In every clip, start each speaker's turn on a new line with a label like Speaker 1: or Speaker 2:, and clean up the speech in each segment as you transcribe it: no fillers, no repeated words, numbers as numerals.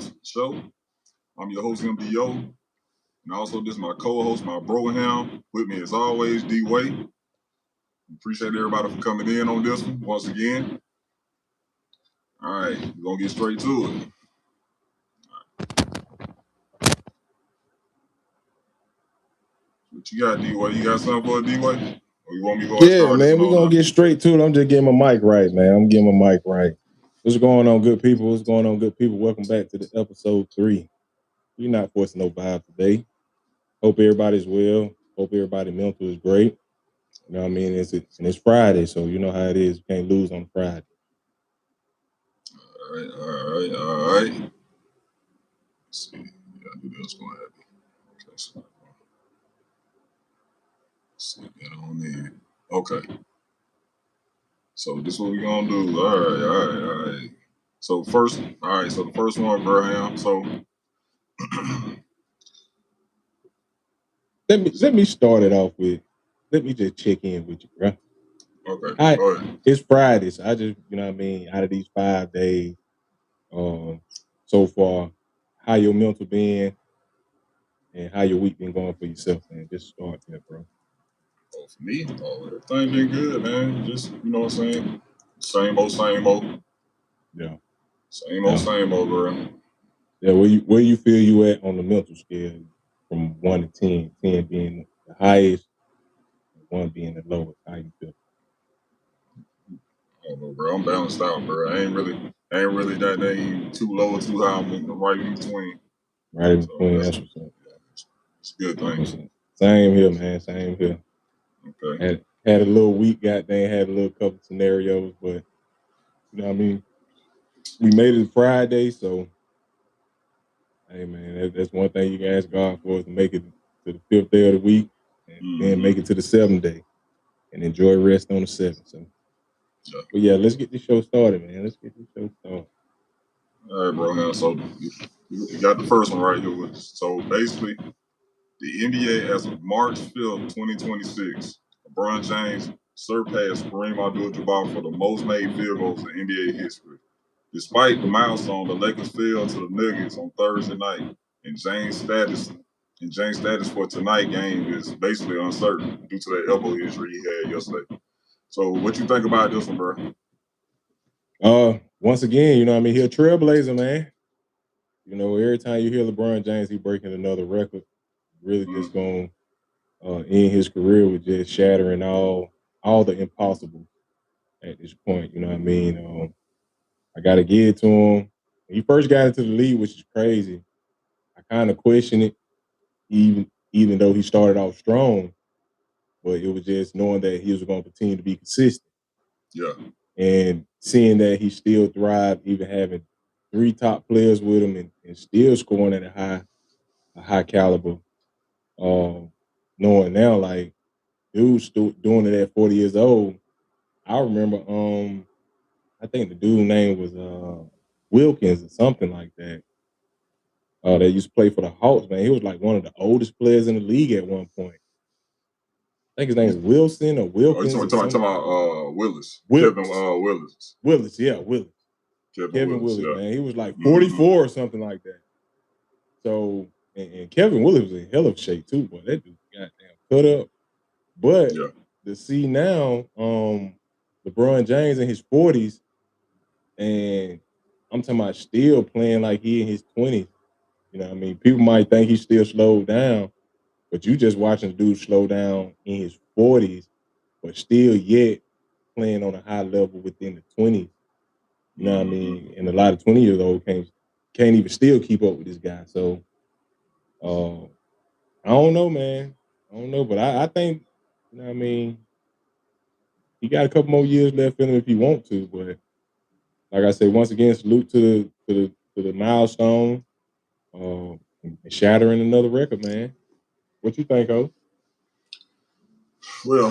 Speaker 1: subscribe to the show. I'm your host, MDO. And also, this is my co-host, my Broham. With me, as always, D-Way. Appreciate everybody for coming in on this one once again. All right, we're going to get straight to it. What you got, D-Way? You got something for D-Way? Or you want me to go
Speaker 2: Yeah, man, we're going to get straight to it. I'm just getting my mic right, man. I'm getting my mic right. What's going on, good people? What's going on, good people? Welcome back to the episode 3. We're not forcing no vibe today. Hope everybody's well. Hope everybody's mental is great. You know what I mean? It's Friday, so you know how it is. You can't lose on Friday.
Speaker 1: All right. Let's see. Yeah, I knew that was going to happen. Okay, so let's see that on there. Okay. So this is what we're going to do. All right. So the first one, Braham. So
Speaker 2: let me start it off with, let me just check in with you, bro.
Speaker 1: Okay. Go ahead.
Speaker 2: It's Friday, so I just, you know what I mean, out of these 5 days, so far, how your mental been and how your week been going for yourself, man. Just start there, bro.
Speaker 1: Oh, for me, everything been good, man. Just, you know what I'm saying? Same old.
Speaker 2: Yeah.
Speaker 1: Same old, bro.
Speaker 2: Yeah, where you feel you at on the mental scale from 1 to 10, 10 being the highest, 1 being the lowest? How you feel?
Speaker 1: I don't know, bro. I'm balanced out, bro. I ain't really that ain't too low or too high. I'm right in between.
Speaker 2: Right in between, that's what's up.
Speaker 1: It's a good thing.
Speaker 2: Same here, man. Same here.
Speaker 1: Okay.
Speaker 2: Had a little week, goddamn, had a little couple scenarios, but you know what I mean? We made it Friday, so hey, man, that's one thing you can ask God for, is to make it to the 5th day of the week and then make it to the 7th day and enjoy rest on the 7th. So, but yeah, let's get this show started, man. Let's get this show started.
Speaker 1: All right, bro. Now, so you got the first one right here with us. So basically, the NBA as of March 5th, 2026, LeBron James surpassed Kareem Abdul-Jabbar for the most made field goals in NBA history. Despite the milestone, the Lakers fell to the Nuggets on Thursday night, and James' status for tonight's game is basically uncertain due to that elbow injury he had yesterday. So, what you think about this one, bro?
Speaker 2: Once again, you know what I mean, he's a trailblazer, man. You know, every time you hear LeBron James, he's breaking another record. Really just going end his career with just shattering all the impossible at this point. You know what I mean? I got to give it to him. When he first got into the league, which is crazy, I kind of questioned it, even though he started off strong. But it was just knowing that he was going to continue to be consistent.
Speaker 1: Yeah.
Speaker 2: And seeing that he still thrived, even having 3 top players with him and still scoring at a high caliber. Knowing now, like, dude's still doing it at 40 years old. I remember, I think the dude's name was Wilkins or something like that. That used to play for the Hawks, man. He was like one of the oldest players in the league at one point. I think his name was Wilson or Wilkins.
Speaker 1: Oh, you're talking about Willis. Kevin Willis.
Speaker 2: Willis, yeah, Willis. Kevin Willis, yeah. Man. He was like 44 or something like that. So, and Kevin Willis was in hell of shape too, boy. That dude goddamn cut up. But to see now, LeBron James in his 40s, and I'm talking about still playing like he in his 20s. You know what I mean? People might think he still slowed down, but you just watching the dude slow down in his 40s, but still yet playing on a high level within the 20s. You know what I mean? And a lot of 20-year-olds can't even still keep up with this guy. So I don't know, man. I don't know, but I think, you know what I mean, he got a couple more years left in him if he want to. But like I said, once again, salute to the milestone, and shattering another record, man. What you think, Ho?
Speaker 1: Well,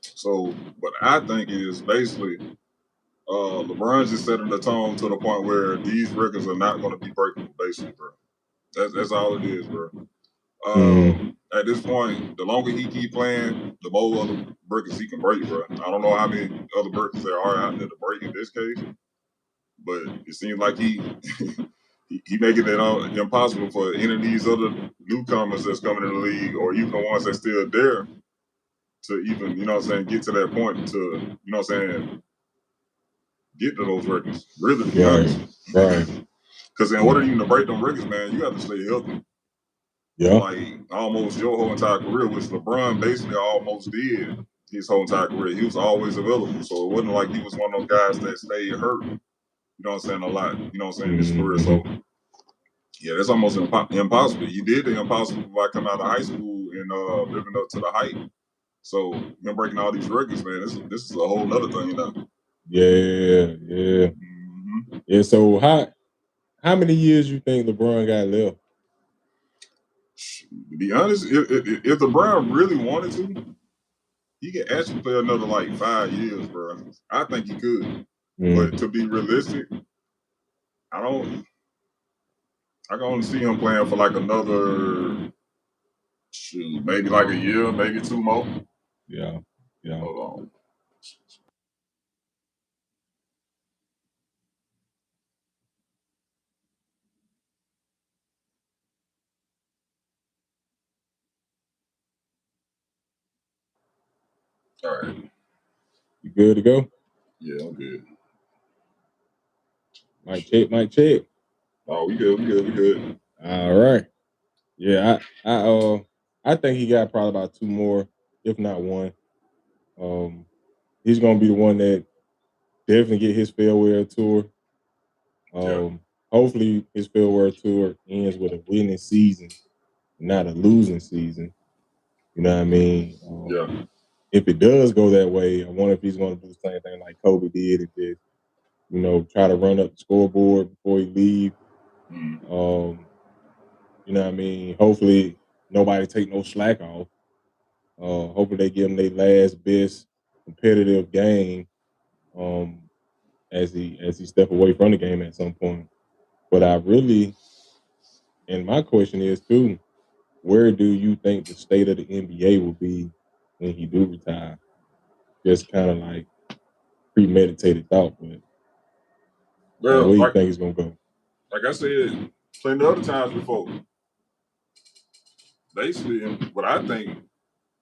Speaker 1: so what I think is basically LeBron's just setting the tone to the point where these records are not going to be breakable, basically, bro. That's all it is, bro. At this point, the longer he keep playing, the more other records he can break, bro. I don't know how many other records there are out there to break in this case, but it seems like he he making it impossible for any of these other newcomers that's coming in the league, or even the ones that's still there, to even, get to that point to, get to those records. Really, to be honest.
Speaker 2: Right.
Speaker 1: Because in order even to break them records, man, you have to stay healthy.
Speaker 2: Yeah.
Speaker 1: Like almost your whole entire career, which LeBron basically almost did his whole entire career. He was always available. So it wasn't like he was one of those guys that stayed hurt. You know what I'm saying? A lot. You know what I'm saying? In his career. So yeah, that's almost impossible. He did the impossible by coming out of high school and living up to the hype. So him breaking all these records, man, this is a whole nother thing,
Speaker 2: Yeah. Yeah. So how many years you think LeBron got left?
Speaker 1: To be honest, if LeBron really wanted to, he could actually play another like 5 years, bro. I think he could. But to be realistic, I can only see him playing for like another maybe like a year, maybe 2 more.
Speaker 2: Yeah.
Speaker 1: Hold on. All right.
Speaker 2: You good to go?
Speaker 1: Yeah, I'm good.
Speaker 2: Mic check.
Speaker 1: Oh, we good.
Speaker 2: All right. Yeah, I think he got probably about 2 more, if not 1. He's gonna be the one that definitely get his farewell tour. Hopefully his farewell tour ends with a winning season, not a losing season. You know what I mean? If it does go that way, I wonder if he's gonna do the same thing like Kobe did and just, try to run up the scoreboard before he leave. You know what I mean? Hopefully nobody take no slack off. Hopefully they give him their last best competitive game as he step away from the game at some point. But and my question is too, where do you think the state of the NBA will be when he do retire? Just kind of like premeditated thought, but where do you think he's gonna go?
Speaker 1: Like I said, plenty of other times before. Basically, what I think,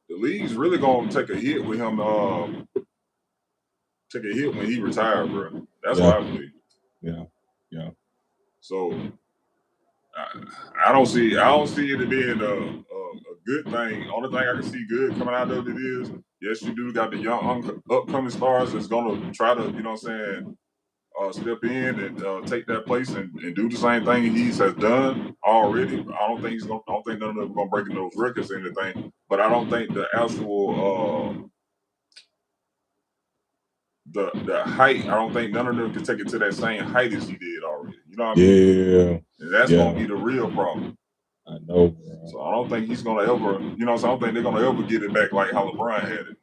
Speaker 1: the league's really gonna take a hit with him. Take a hit when he retired, bro. That's what I believe.
Speaker 2: Yeah.
Speaker 1: So I don't see it being a good thing. Only thing I can see good coming out of it is, yes, you do got the young upcoming stars that's gonna try to, step in and take that place and do the same thing he has done already. I don't think none of them are gonna break those records or anything. But I don't think the actual the height. I don't think none of them can take it to that same height as he did already. You know what I mean?
Speaker 2: Yeah.
Speaker 1: And that's gonna be the real problem.
Speaker 2: I know, bro.
Speaker 1: So I don't think he's gonna ever, so I don't think they're gonna ever get it back like how LeBron had it.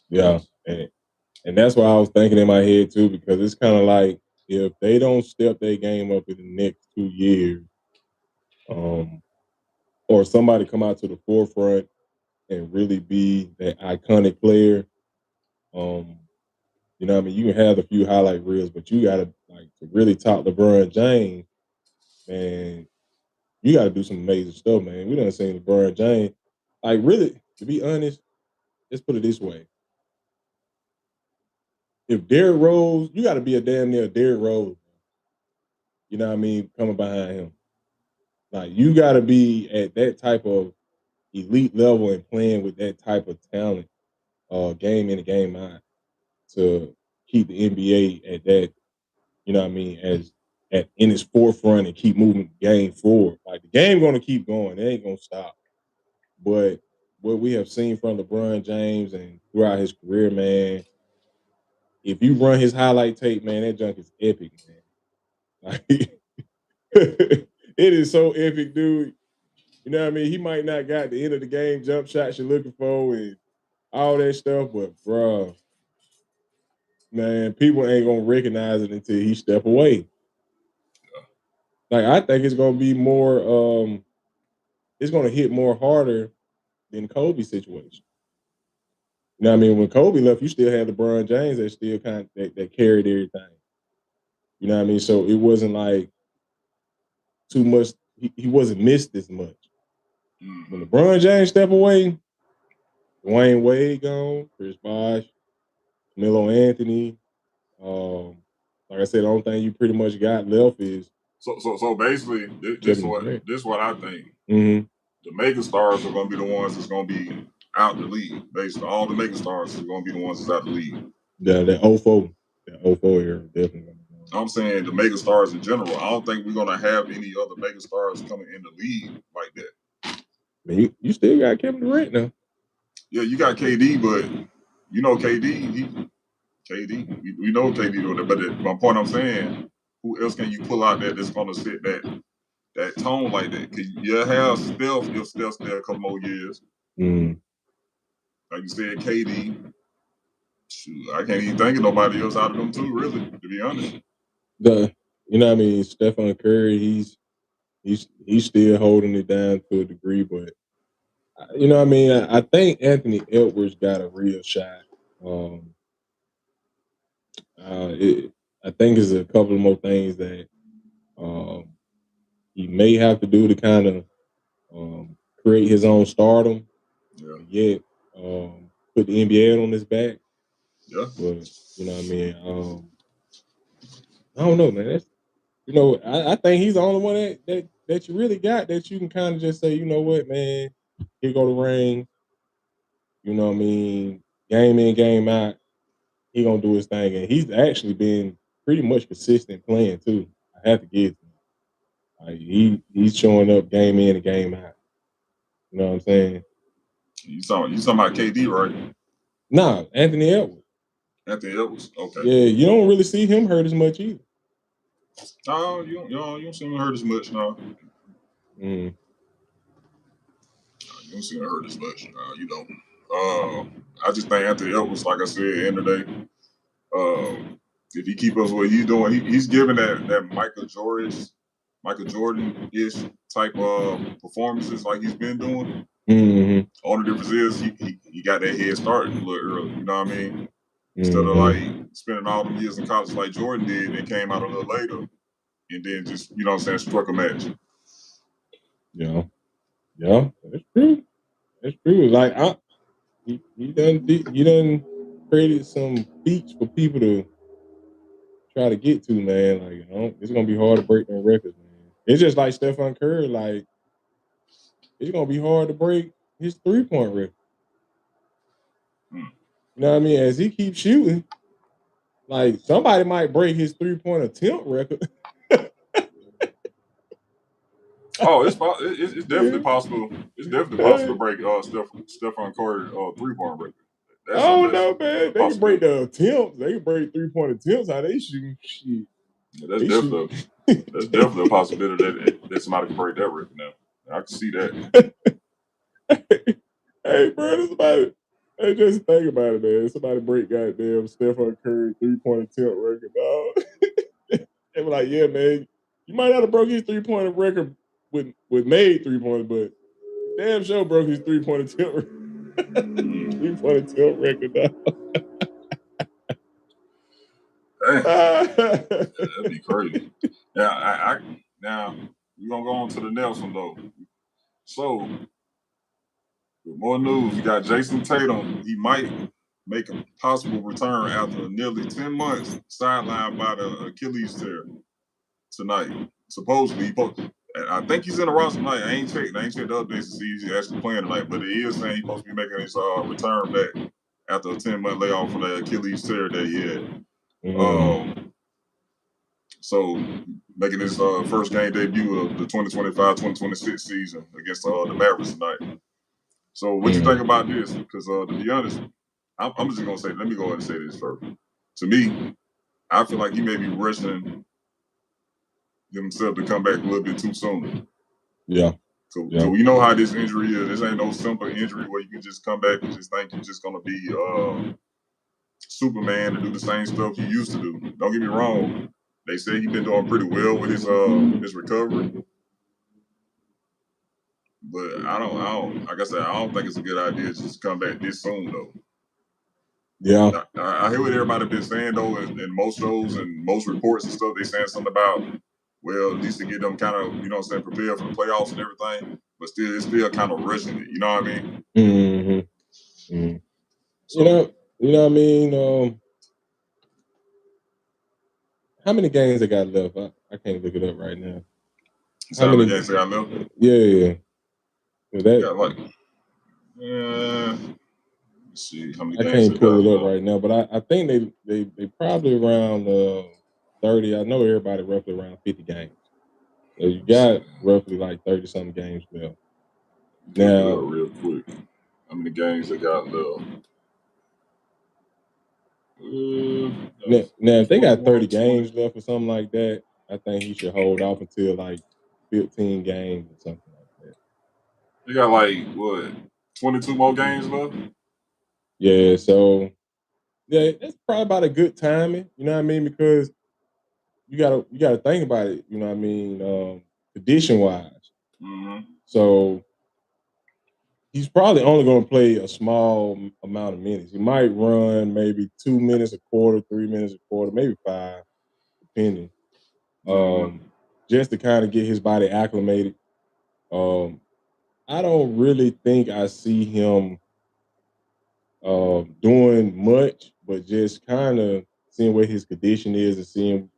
Speaker 2: Yeah. And that's what I was thinking in my head too, because it's kind of like if they don't step their game up in the next 2 years, or somebody come out to the forefront and really be that iconic player, you know what I mean? You can have a few highlight reels, but you gotta like to really top LeBron James, man, you gotta do some amazing stuff, man. We done seen LeBron James. Like really, to be honest, let's put it this way. If Derrick Rose, you gotta be a damn near Derrick Rose. You know what I mean? Coming behind him. Like you gotta be at that type of elite level and playing with that type of talent, game in and game out, to keep the NBA at that, you know what I mean, in its forefront and keep moving the game forward. Like the game gonna keep going. It ain't gonna stop. But what we have seen from LeBron James and throughout his career, man, if you run his highlight tape, man, that junk is epic, man. Like it is so epic, dude. You know what I mean? He might not got the end of the game jump shots you're looking for and all that stuff, but bro, man, people ain't gonna recognize it until he step away. Like I think it's gonna be more. It's gonna hit more harder than Kobe's situation. You know what I mean? When Kobe left, you still had LeBron James that still that carried everything. You know what I mean? So it wasn't like too much. He wasn't missed as much. When LeBron James step away, Dwayne Wade gone, Chris Bosh, Melo Anthony. Like I said, the only thing you pretty much got left is
Speaker 1: so basically this what I think.
Speaker 2: Mm-hmm.
Speaker 1: The mega stars are going to be the ones that's going to be out the league. Basically, all the mega stars are going to be the ones that's out the league.
Speaker 2: Yeah, that 04 era definitely.
Speaker 1: I'm saying the mega stars in general. I don't think we're going to have any other mega stars coming in the league like that.
Speaker 2: Man, you still got Kevin Durant now.
Speaker 1: Yeah, you got KD, but you know KD. We know KD doing that. But my point I'm saying, who else can you pull out there that's going to sit that tone like that? Because you have Steph if Steph's there a couple more years. Like you said, KD. Shoot, I can't even think of nobody else out of them two, really, to be honest.
Speaker 2: You know what I mean? Stephen Curry, he's still holding it down to a degree, but you know what I mean? I think Anthony Edwards got a real shot. I think there's a couple of more things that he may have to do to kind of create his own stardom. Yeah. Yet put the NBA on his back.
Speaker 1: Yeah.
Speaker 2: But you know what I mean? I don't know, man. That's, you know, I think he's the only one that you really got that you can kind of just say, you know what, man, here go the ring. You know what I mean? Game in, game out. He gonna do his thing, and he's actually been pretty much consistent playing too. I have to give it to him. Like he's showing up game in and game out. You know what I'm saying?
Speaker 1: You talking about KD, right?
Speaker 2: Nah, Anthony Edwards.
Speaker 1: Anthony Edwards, okay.
Speaker 2: Yeah, you don't really see him hurt as much either.
Speaker 1: No, you don't see him hurt as much, no. You don't see him hurt as much. You don't. I just think Anthony Edwards, like I said, end of the day, if he keep up what he's doing, he's giving that Michael Jordan-ish type of performances like he's been doing. All the difference is he got that head started a little early. You know what I mean? Instead of like spending all them years in college like Jordan did and came out a little later and then just, you know what I'm saying, struck a match.
Speaker 2: Yeah, that's true. That's true. Like you done created some feats for people to try to get to, man. Like, you know, it's gonna be hard to break them records, man. It's just like Stephen Curry, like it's gonna be hard to break his 3-point record. You know what I mean? As he keeps shooting, like somebody might break his 3-point attempt record.
Speaker 1: Oh, it's definitely possible. It's definitely possible to break Stephen Curry 3-point record.
Speaker 2: Oh no, man! They can break the attempts. They can break 3-point attempts. How they shoot? Shit.
Speaker 1: Yeah, that's definitely a possibility that somebody can break that record now. I can see that.
Speaker 2: Hey, bro, somebody. Hey, just think about it, man. Somebody break goddamn Stephen Curry 3-point attempt record, dog. They were like, yeah, man, you might not have broke his 3-point record with made 3-pointers, but damn sure broke his 3-point attempt 3-point attempt record, dog.
Speaker 1: That'd be crazy. Now, now we're gonna go on to the next one though. So, with more news, you got Jayson Tatum. He might make a possible return after nearly 10 months sidelined by the Achilles tear tonight. Supposedly, I think he's in the roster tonight. I ain't checked the updates to see if he's actually playing tonight, but it is saying he's supposed to be making his return back after a 10-month layoff from the Achilles tear that he had. So making his first game debut of the 2025-2026 season against the Mavericks tonight. So what you think about this? Because to be honest, I'm just gonna say, let me go ahead and say this first. To me, I feel like he may be rushing himself to come back a little bit too soon.
Speaker 2: Yeah.
Speaker 1: So we know how this injury is. This ain't no simple injury where you can just come back and just think you're just gonna be Superman to do the same stuff you used to do. Don't get me wrong. They say he's been doing pretty well with his recovery. But I don't like I said, I don't think it's a good idea to just come back this soon though.
Speaker 2: Yeah.
Speaker 1: I hear what everybody been saying though, in most shows and most reports and stuff. They saying something about, well, at least to get them kind of, you know what I'm saying, prepared for the playoffs and everything. But still, it's still kind of rushing it. You know what I mean?
Speaker 2: Mm-hmm. Mm-hmm. So, you know what I mean? How many games they got left? I can't look it up right now.
Speaker 1: How many games they got left?
Speaker 2: Yeah.
Speaker 1: Got like, let's see how many games.
Speaker 2: I can't pull it up right now, but I think they probably around 30. I know everybody roughly around 50 games. So you got roughly like 30 something games left. Now,
Speaker 1: real quick, how many games they got left?
Speaker 2: Now, if they got 30 games left or something like that, I think he should hold off until like 15 games or something like that.
Speaker 1: They got like what, 22 more games left?
Speaker 2: Yeah, so that's probably about a good timing. You know what I mean? Because you gotta think about it. You know what I mean? Condition wise.
Speaker 1: Mm-hmm.
Speaker 2: So he's probably only going to play a small amount of minutes. He might run maybe 2 minutes a quarter, 3 minutes a quarter, maybe 5, depending. Just to kind of get his body acclimated. I don't really think I see him doing much, but just kind of seeing where his condition is and seeing,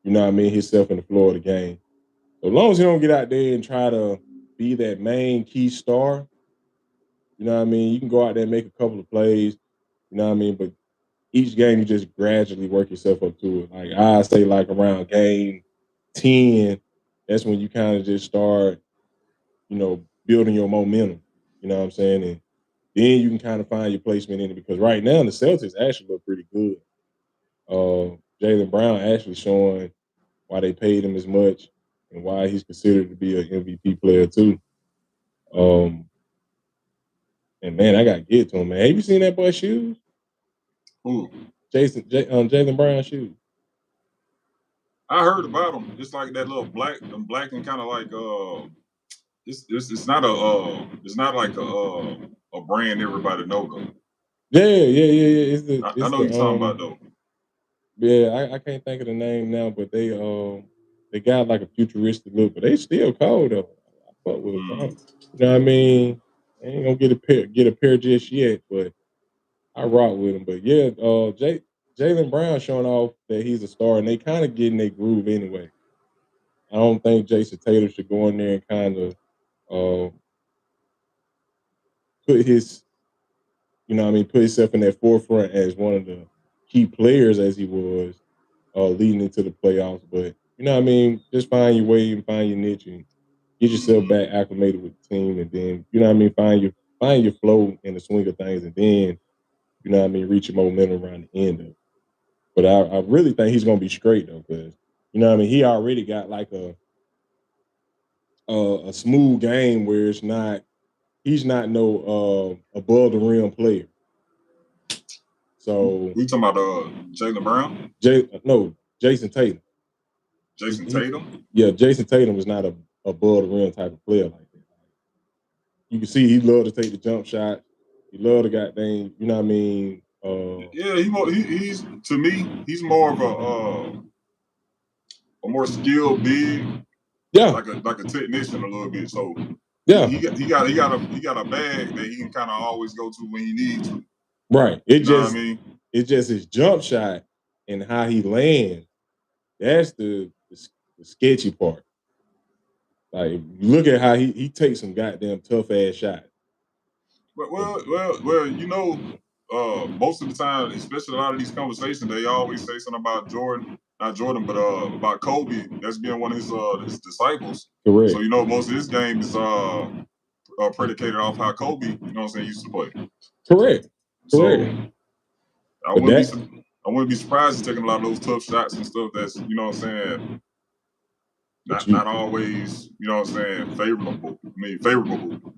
Speaker 2: you know what I mean, himself in the floor of the game. So as long as he don't get out there and try to be that main key star, you know what I mean, you can go out there and make a couple of plays, you know what I mean, but each game you just gradually work yourself up to it. Like I say, like around game 10, that's when you kind of just start, you know, building your momentum. You know what I'm saying? And then you can kind of find your placement in it because right now the Celtics actually look pretty good. Jaylen Brown actually showing why they paid him as much and why he's considered to be an MVP player too. And man, I gotta get to him, man. Have you seen that boy's shoes?
Speaker 1: Who?
Speaker 2: Jaylen Brown's shoes.
Speaker 1: I heard about them. It's like that little black and kind of like it's not like a brand everybody know though.
Speaker 2: Yeah.
Speaker 1: I know you're talking about though.
Speaker 2: Yeah, I can't think of the name now, but they got like a futuristic look, but they still cold though. I fuck with them. You know what I mean? I ain't gonna get a pair just yet, but I rock with them. But yeah, Jaylen Brown showing off that he's a star, and they kind of getting their groove anyway. I don't think Jayson Tatum should go in there and kind of put his, you know what I mean, put himself in that forefront as one of the key players as he was leading into the playoffs. But you know what I mean, just find your way and find your niche and get yourself back acclimated with the team, and then you know what I mean, find your flow in the swing of things, and then you know what I mean, reach your momentum around the end of it. But I really think he's gonna be straight though, because you know what I mean, he already got like a smooth game where he's not no above the rim player. So
Speaker 1: we talking about Jaylen Brown?
Speaker 2: Jayson Tatum.
Speaker 1: Jayson Tatum?
Speaker 2: Yeah, Jayson Tatum is not a above the rim type of player like that. You can see he love to take the jump shot. He love to goddamn, you know what I mean?
Speaker 1: Yeah, he's to me, he's more of a more skilled big.
Speaker 2: Yeah,
Speaker 1: like a technician a little bit. So
Speaker 2: yeah,
Speaker 1: he got a bag that he can kind of always go to when he needs to.
Speaker 2: Right.
Speaker 1: It's
Speaker 2: just his jump shot and how he lands. That's the sketchy part. Like look at how he takes some goddamn tough ass shots.
Speaker 1: Well, you know, most of the time, especially a lot of these conversations, they always say something about Jordan, not Jordan, but about Kobe. That's being one of his disciples.
Speaker 2: Correct.
Speaker 1: So you know, most of his game is predicated off how Kobe, you know what I'm saying, used to play.
Speaker 2: Correct.
Speaker 1: So I wouldn't be surprised he's taking a lot of those tough shots and stuff. That's, you know what I'm saying, not always, you know what I'm saying, favorable.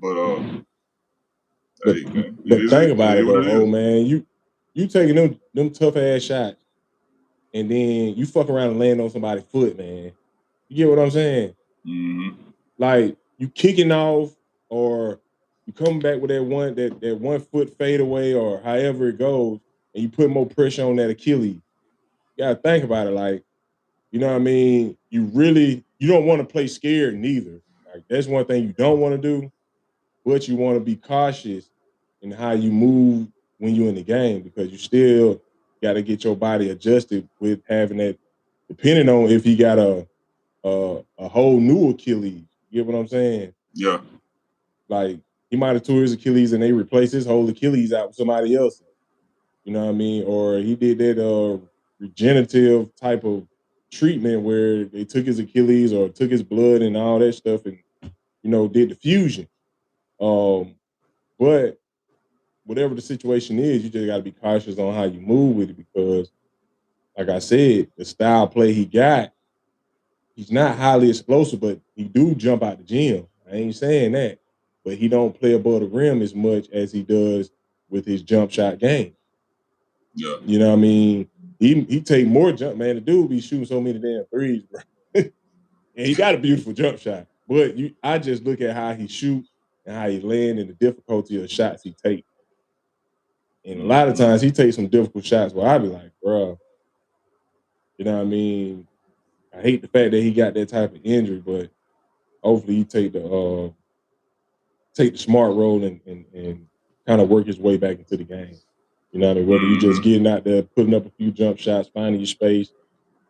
Speaker 1: But hey, man,
Speaker 2: but think about it though, old man. You taking them tough ass shots, and then you fuck around and land on somebody's foot, man. You get what I'm saying?
Speaker 1: Mm-hmm.
Speaker 2: Like you kicking off, or you coming back with that one foot fade away, or however it goes, and you put more pressure on that Achilles. You gotta think about it, like, you know what I mean? You don't want to play scared neither. Like, that's one thing you don't want to do, but you want to be cautious in how you move when you're in the game, because you still got to get your body adjusted with having that, depending on if he got a whole new Achilles. You get what I'm saying?
Speaker 1: Yeah.
Speaker 2: Like, he might have tore his Achilles and they replaced his whole Achilles out with somebody else. You know what I mean? Or he did that regenerative type of treatment where they took his Achilles or took his blood and all that stuff and, you know, did the fusion. But whatever the situation is, you just got to be cautious on how you move with it, because, like I said, the style play he got, he's not highly explosive, but he do jump out the gym. I ain't saying that, but he don't play above the rim as much as he does with his jump shot game.
Speaker 1: Yeah.
Speaker 2: You know what I mean? He take more jump, man. The dude be shooting so many damn threes, bro. And he got a beautiful jump shot. But I just look at how he shoot and how he land and the difficulty of the shots he takes. And a lot of times he takes some difficult shots where I be like, bro, you know what I mean? I hate the fact that he got that type of injury, but hopefully he take the smart role and kind of work his way back into the game. You know what I mean? Whether you just getting out there, putting up a few jump shots, finding your space,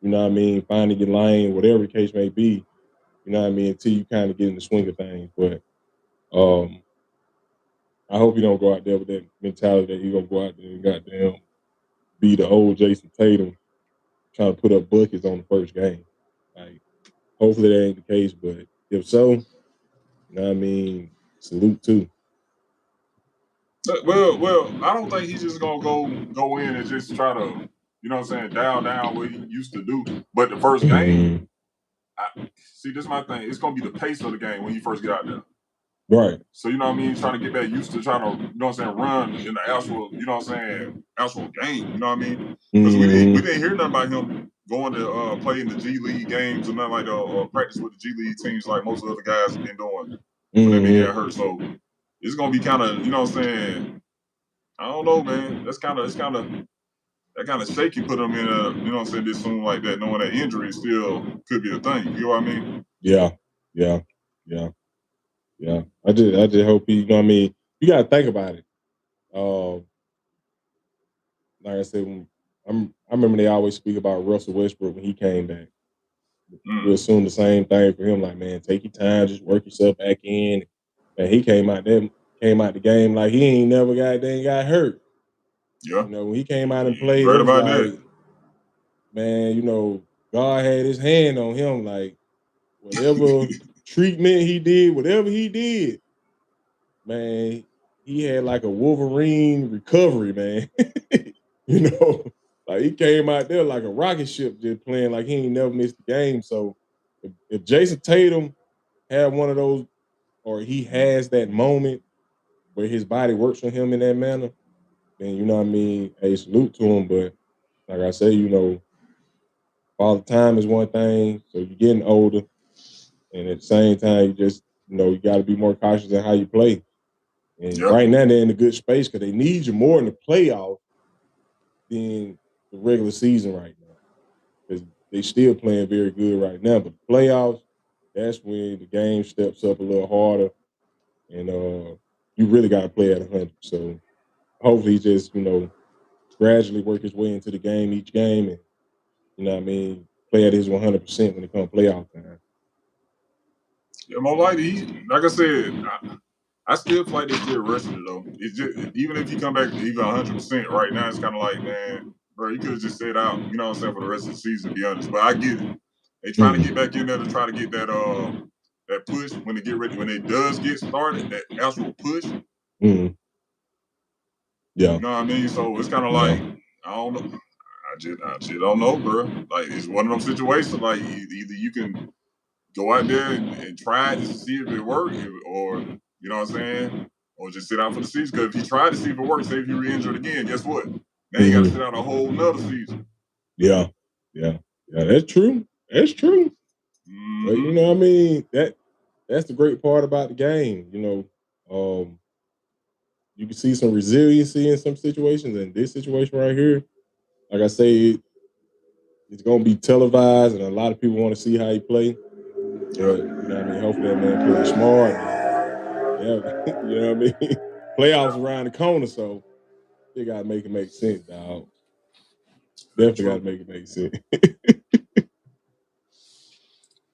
Speaker 2: you know what I mean, finding your lane, whatever the case may be, you know what I mean, until you kind of get in the swing of things. But I hope you don't go out there with that mentality that you're going to go out there and goddamn be the old Jayson Tatum trying to put up buckets on the first game. Like, hopefully that ain't the case, but if so, you know what I mean, salute too.
Speaker 1: Well, I don't think he's just gonna go in and just try to, you know what I'm saying, dial down what he used to do. But the first game, see, this is my thing. It's gonna be the pace of the game when you first get out there.
Speaker 2: Right.
Speaker 1: So, you know what I mean? He's trying to get back used to trying to, you know what I'm saying, run in the actual, you know what I'm saying, actual game. You know what I mean? Because we didn't hear nothing about him going to play in the G League games or nothing like that, or practice with the G League teams like most of the other guys have been doing when they've been getting hurt. So it's gonna be kind of, you know what I'm saying, I don't know, man. That kind of shaky put him in a, you know what I'm saying, this soon like that, knowing that injury still could be a thing. You know what I mean?
Speaker 2: Yeah. I just hope he, you know what I mean? You gotta think about it. Like I said, I remember they always speak about Russell Westbrook when he came back. We assume the same thing for him. Like, man, take your time, just work yourself back in. And he came out the game like he ain't never got hurt.
Speaker 1: Yeah.
Speaker 2: You know, when he came out and played,
Speaker 1: right
Speaker 2: it was
Speaker 1: about
Speaker 2: like,
Speaker 1: that.
Speaker 2: man, you know, God had his hand on him. Like, whatever treatment he did, whatever he did, man, he had like a Wolverine recovery, man. You know, like he came out there like a rocket ship, just playing like he ain't never missed the game. So if Jayson Tatum had one of those, or he has that moment where his body works for him in that manner, then, you know what I mean, hey, salute to him. But like I say, you know, all the time is one thing. So you're getting older, and at the same time, you just, you know, you got to be more cautious in how you play. And right now they're in a good space because they need you more in the playoffs than the regular season right now, because they still playing very good right now. But the playoffs, that's when the game steps up a little harder, and you really got to play at 100. So hopefully he just, you know, gradually work his way into the game each game, and, you know what I mean, play at his 100% when it comes playoff time.
Speaker 1: Yeah, more likely, like I said, I still feel like they still rushing it though. It's just, even if you come back to even 100% right now, it's kind of like, man, bro, you could have just stayed out, you know what I'm saying, for the rest of the season, to be honest. But I get it. They trying to get back in there to try to get that that push when they get ready, when it does get started, that actual push.
Speaker 2: Yeah.
Speaker 1: You know what I mean? So it's kind of like, I don't know. I just don't know, bro. Like, it's one of them situations. Like, either you can go out there and try it just to see if it works, or, you know what I'm saying, or just sit out for the season. Because if you try to see if it works, say if you re-injured again, guess what? Now you got to sit out a whole nother season.
Speaker 2: Yeah, that's true. That's true. But, you know what I mean, that's the great part about the game. You know, you can see some resiliency in some situations. And this situation right here, like I say, it's gonna be televised, and a lot of people want to see how he play. But you know what I mean. Hopefully, that man plays smart. And, yeah, you know what I mean. Playoffs around the corner, so they gotta make it make sense, dog. Definitely gotta make it make sense.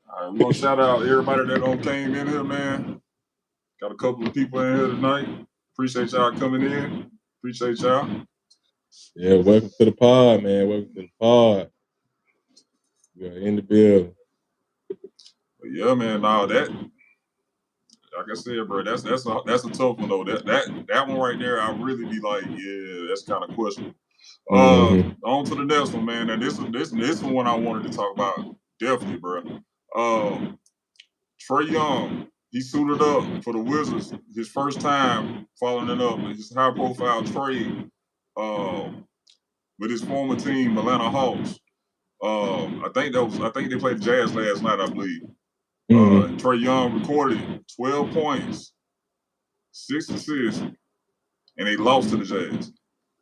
Speaker 1: All right, we're gonna shout out everybody that came in here, man. Got a couple of people in here tonight. Appreciate y'all coming in. Appreciate y'all.
Speaker 2: Yeah, welcome to the pod, man. Welcome to the pod. Yeah, in the building.
Speaker 1: But yeah, man. Nah, that, like I said, bro, that's a tough one though. That one right there, I really be like, yeah, that's kind of questionable. On to the next one, man. And this one I wanted to talk about definitely, bro. Trey Young, he suited up for the Wizards his first time following up his high-profile trade with his former team, Atlanta Hawks. I think they played the Jazz last night, I believe. Trey Young recorded 12 points, 6 assists, and they lost to the Jazz.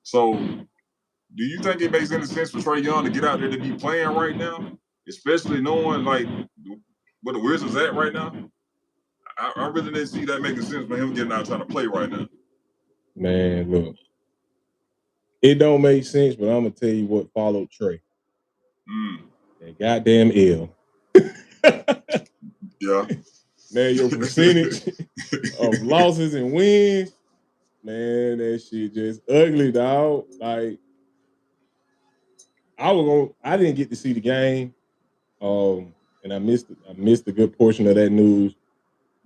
Speaker 1: So, do you think it makes any sense for Trey Young to get out there to be playing right now, especially knowing like where the Wizards at right now? I really didn't see that making sense for him getting out trying to play right now.
Speaker 2: Man, look, it don't make sense, but I'm gonna tell you what followed Trey. That goddamn L.
Speaker 1: Yeah.
Speaker 2: Man, your percentage of losses and wins, man, that shit just ugly, dog. Like, I didn't get to see the game, and I missed a good portion of that news.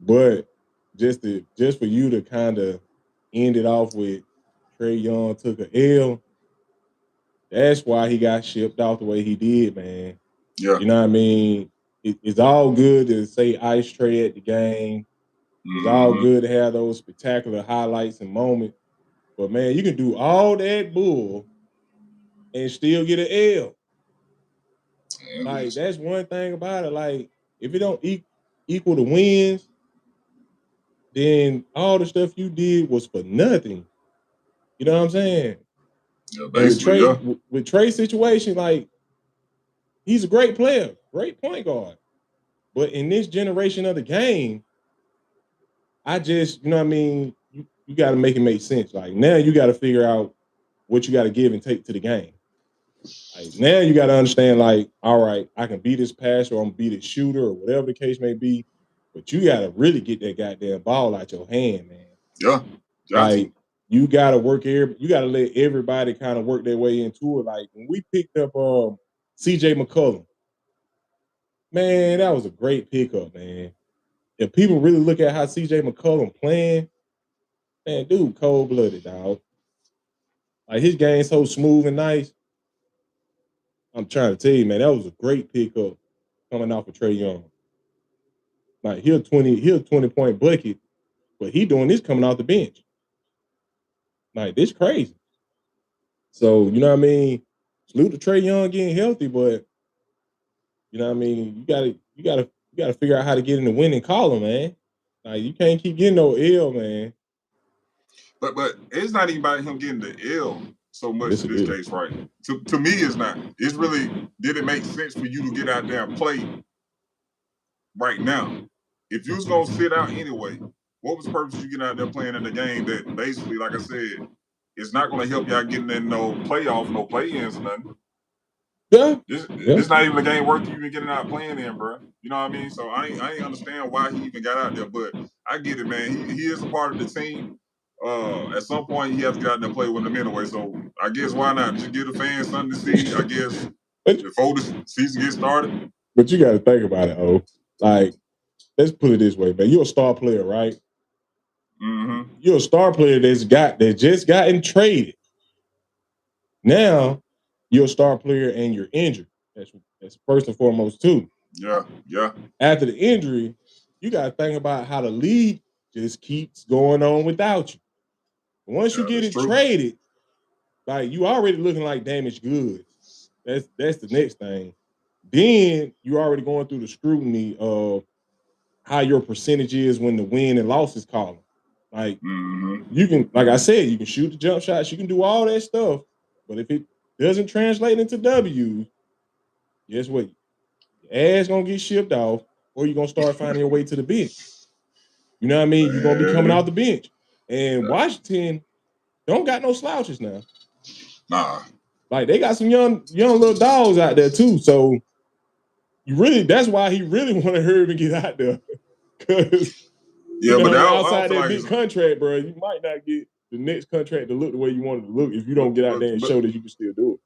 Speaker 2: But just for you to kind of end it off with Trey Young took an L, that's why he got shipped out the way he did, man.
Speaker 1: Yeah.
Speaker 2: You know what I mean? It's all good to say ice Trey at the game. It's all good to have those spectacular highlights and moments. But man, you can do all that bull and still get an L. Like, that's one thing about it. Like, if it don't equal the wins, then all the stuff you did was for nothing. You know what I'm saying?
Speaker 1: Yeah, basically,
Speaker 2: with Trey's situation, like, he's a great player, great point guard. But in this generation of the game, I just, you know what I mean, you got to make it make sense. Like, now you got to figure out what you got to give and take to the game. Like, now you got to understand, like, all right, I can be this passer or I'm be this shooter or whatever the case may be, but you got to really get that goddamn ball out your hand, man.
Speaker 1: Yeah.
Speaker 2: Like, you got to you got to let everybody kind of work their way into it. Like, when we picked up CJ McCollum, man, that was a great pickup, man. If people really look at how CJ McCollum playing, man, dude, cold-blooded, dog. Like, his game's so smooth and nice. I'm trying to tell you, man, that was a great pickup coming off of Trey Young. Like, he'll 20-point bucket, but he doing this coming off the bench. Like, this crazy. So, you know what I mean? Salute to Trey Young getting healthy, but you know what I mean? You gotta figure out how to get in the winning column, man. Like, you can't keep getting no L, man.
Speaker 1: But it's not even about him getting the L so much in this case, right? To me, it's not. It's really, did it make sense for you to get out there and play right now? If you was gonna sit out anyway, what was the purpose of you getting out there playing in the game that basically, like I said, it's not gonna help y'all getting in no playoff, no play-ins or nothing?
Speaker 2: Yeah.
Speaker 1: This not even a game worth you even getting out playing in, bro. You know what I mean? So I ain't understand why he even got out there, but I get it, man. He is a part of the team. At some point, he has to get out there and play with them anyway. So I guess why not? Just give the fans something to see, I guess, before the season gets started.
Speaker 2: But you got to think about it, Like, let's put it this way, man. You're a star player, right? You're a star player that just gotten traded. Now, you're a star player and you're injured. That's first and foremost, too.
Speaker 1: Yeah.
Speaker 2: After the injury, you got to think about how the league just keeps going on without you. Once you get it traded, like, you already looking like damaged goods. That's the next thing. Then you already going through the scrutiny of how your percentage is when the win and loss is calling. Like you can, like I said, you can shoot the jump shots, you can do all that stuff, but if it doesn't translate into W, guess what? Your ass gonna get shipped off, or you're gonna start finding your way to the bench. You know what I mean? You're gonna be coming off the bench. And Washington don't got no slouches now.
Speaker 1: Nah.
Speaker 2: Like they got some young little dogs out there too. So that's why he really want to hurry up and get out there. Because but outside that big contract, bro, you might not get the next contract to look the way you want it to look if you don't get out there and show that you can still do it.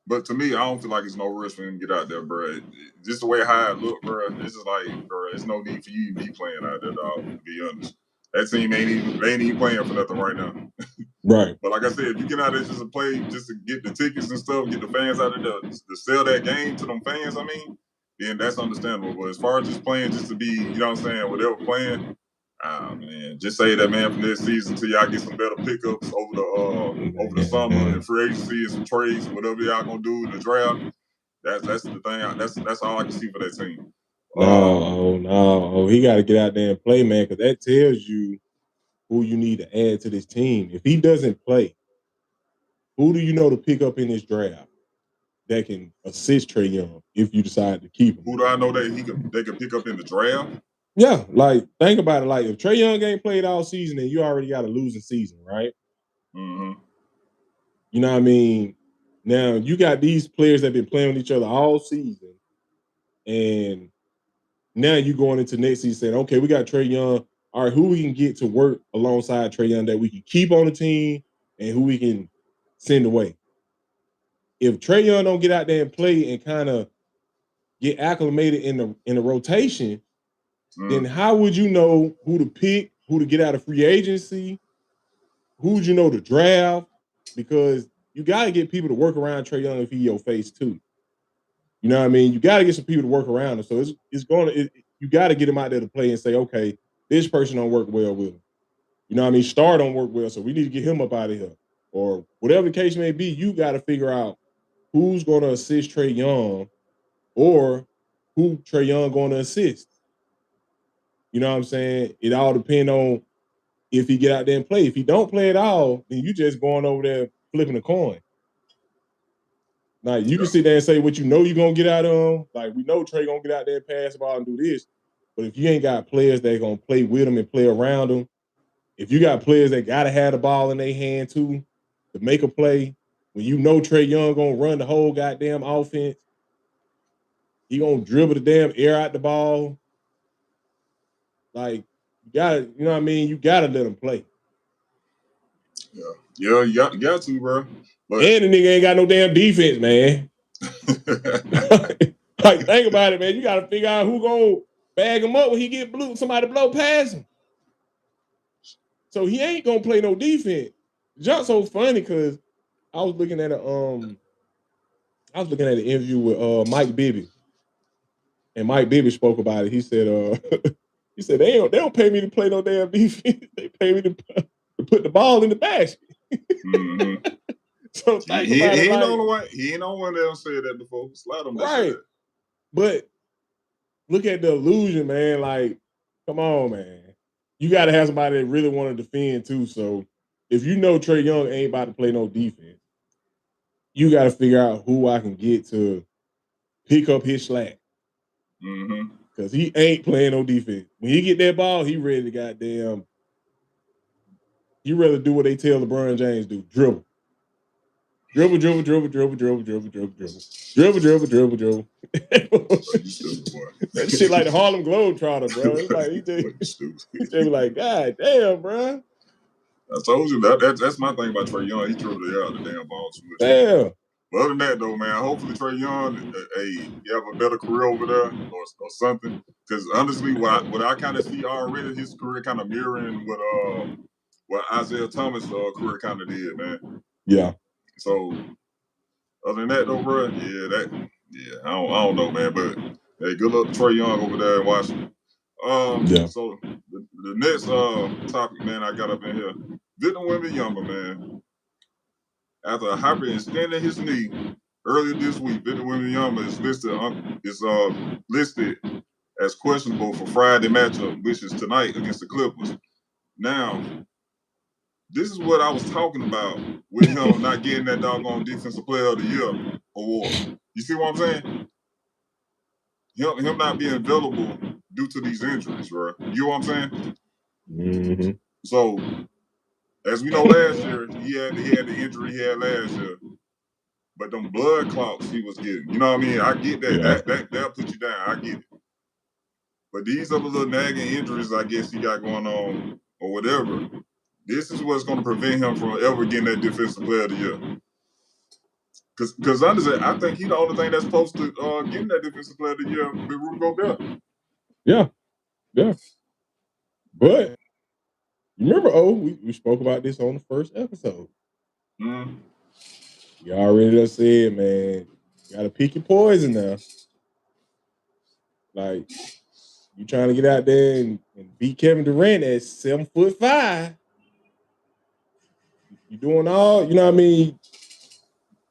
Speaker 1: But to me, I don't feel like it's no rush for him to get out there, bro. Just the way how it look, bro. This is like, bro, there's no need for you to be playing out there, dog. To be honest, that team ain't even playing for nothing right now.
Speaker 2: Right.
Speaker 1: But like I said, if you get out there just to play, just to get the tickets and stuff, get the fans out there to sell that game to them fans, I mean, then that's understandable. But as far as just playing, just to be, you know what I'm saying, whatever playing. Man, just say that, man, from this season till y'all get some better pickups over the summer and free agency and some trades, whatever y'all gonna do in the draft. That's the thing. That's all I can see for that team.
Speaker 2: No, he got to get out there and play, man, because that tells you who you need to add to this team. If he doesn't play, who do you know to pick up in this draft that can assist Trey Young if you decide to keep him?
Speaker 1: Who do I know that they can pick up in the draft?
Speaker 2: Yeah, like think about it. Like if Trey Young ain't played all season, then you already got a losing season, right?
Speaker 1: Mm-hmm.
Speaker 2: You know what I mean? Now you got these players that have been playing with each other all season, and now you going into next season saying, okay, we got Trey Young. All right, who we can get to work alongside Trey Young that we can keep on the team and who we can send away. If Trey Young don't get out there and play and kind of get acclimated in the rotation, then how would you know who to pick, who to get out of free agency, who would you know to draft? Because you got to get people to work around Trey Young if he your face too. You know what I mean? You got to get some people to work around him. So you got to get him out there to play and say, okay, this person don't work well with him. You know what I mean? Star don't work well, so we need to get him up out of here. Or whatever the case may be, you got to figure out who's going to assist Trey Young or who Trey Young going to assist. You know what I'm saying? It all depends on if he get out there and play. If he don't play at all, then you just going over there flipping a coin. Like you can sit there and say what you know you're gonna get out of him. Like we know Trey gonna get out there and pass the ball and do this. But if you ain't got players that gonna play with him and play around him, if you got players that gotta have the ball in their hand too to make a play, when you know Trey Young gonna run the whole goddamn offense, he gonna dribble the damn air out the ball. Like you gotta, you know what I mean? You gotta let him play.
Speaker 1: Yeah, you got to, bro.
Speaker 2: But and the nigga ain't got no damn defense, man. Like, think about it, man. You got to figure out who gonna bag him up when he get somebody blow past him. So he ain't gonna play no defense. Just so funny because I was looking at an interview with Mike Bibby, and Mike Bibby spoke about it. He said, he said they don't pay me to play no damn defense. They pay me to put the ball in the basket.
Speaker 1: Mm-hmm.
Speaker 2: So think about it.
Speaker 1: He ain't no one else said that before. Slide him, right? That.
Speaker 2: But look at the illusion, man. Like, come on, man. You got to have somebody that really want to defend too. So if you know Trey Young ain't about to play no defense, you got to figure out who I can get to pick up his slack.
Speaker 1: Mm-hmm.
Speaker 2: Because he ain't playing no defense. When he get that ball, he ready to goddamn. He rather do what they tell LeBron James do: dribble. Dribble. That shit like the Harlem Globetrotter, bro. It's like he just be like, God damn, bro.
Speaker 1: I told you that's my thing about Trey Young. He dribbled the damn ball too much.
Speaker 2: Damn.
Speaker 1: But other than that, though, man, hopefully Trey Young, you have a better career over there or something. Because honestly, what I kind of see already, his career kind of mirroring what Isaiah Thomas' career kind of did, man.
Speaker 2: Yeah.
Speaker 1: So other than that, though, bro, I don't know, man. But hey, good luck to Trey Young over there in Washington. So the next topic, man, I got up in here. Victor Wembanyama, man. After hyperextending his knee earlier this week, Victor Wembanyama is listed as questionable for Friday matchup, which is tonight against the Clippers. Now, This is what I was talking about with him not getting that doggone Defensive Player of the Year award. You see what I'm saying? Him not being available due to these injuries, bro. You know what I'm saying?
Speaker 2: Mm-hmm.
Speaker 1: So, as we know, last year he had the injury he had last year, but them blood clots he was getting. You know what I mean? I get that.
Speaker 2: Yeah.
Speaker 1: That'll put you down. I get it. But these other little nagging injuries, I guess he got going on or whatever. This is what's going to prevent him from ever getting that Defensive Player of the Year. Because honestly, I think he's the only thing that's close to getting that Defensive Player of the Year with Rudy Gobert.
Speaker 2: Yeah. But you remember, we spoke about this on the first episode.
Speaker 1: Mm.
Speaker 2: You already done said, man, you gotta pick your poison now. Like, you trying to get out there and beat Kevin Durant at 7'5". You doing all, you know what I mean?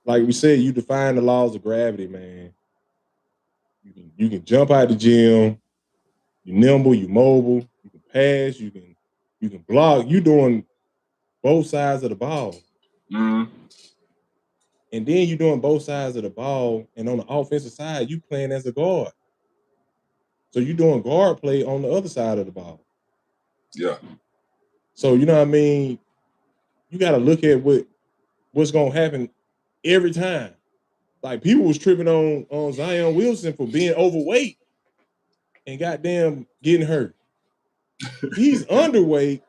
Speaker 2: Like we said, you define the laws of gravity, man. You can jump out the gym, you're nimble, you're mobile, you can pass, you can block. You doing both sides of the ball.
Speaker 1: Mm.
Speaker 2: And then you're doing both sides of the ball, and on the offensive side, you playing as a guard. So you're doing guard play on the other side of the ball.
Speaker 1: Yeah.
Speaker 2: So you know what I mean? You got to look at what's gonna happen every time. Like, people was tripping on Zion Wilson for being overweight and goddamn getting hurt. He's underweight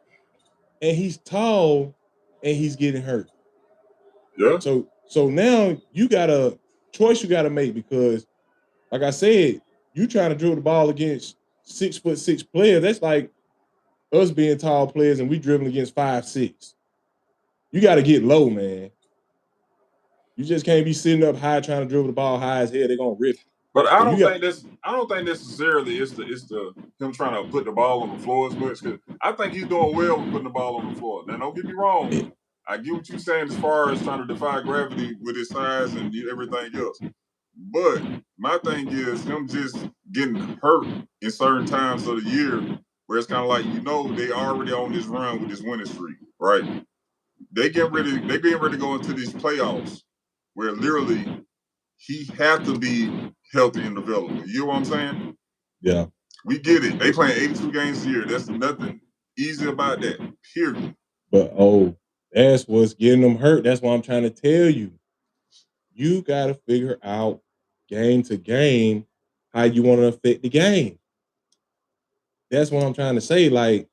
Speaker 2: and he's tall and he's getting hurt.
Speaker 1: Yeah.
Speaker 2: So now you got a choice you got to make, because, like I said, you trying to dribble the ball against 6'6" players. That's like us being tall players and we dribbling against 5'6". You got to get low, man. You just can't be sitting up high trying to dribble the ball high as hell. They're gonna rip it.
Speaker 1: But I don't think necessarily it's the him trying to put the ball on the floor as much, because I think he's doing well with putting the ball on the floor. Now, don't get me wrong. I get what you're saying as far as trying to defy gravity with his size and everything else. But my thing is him just getting hurt in certain times of the year where it's kind of like, they already on this run with this winning streak, right? They being ready to go into these playoffs where literally he have to be healthy and available. You know what I'm saying?
Speaker 2: Yeah.
Speaker 1: We get it. They playing 82 games a year. There's nothing easy about that, period.
Speaker 2: But that's what's getting them hurt. That's what I'm trying to tell you. You got to figure out game to game how you want to affect the game. That's what I'm trying to say. Like,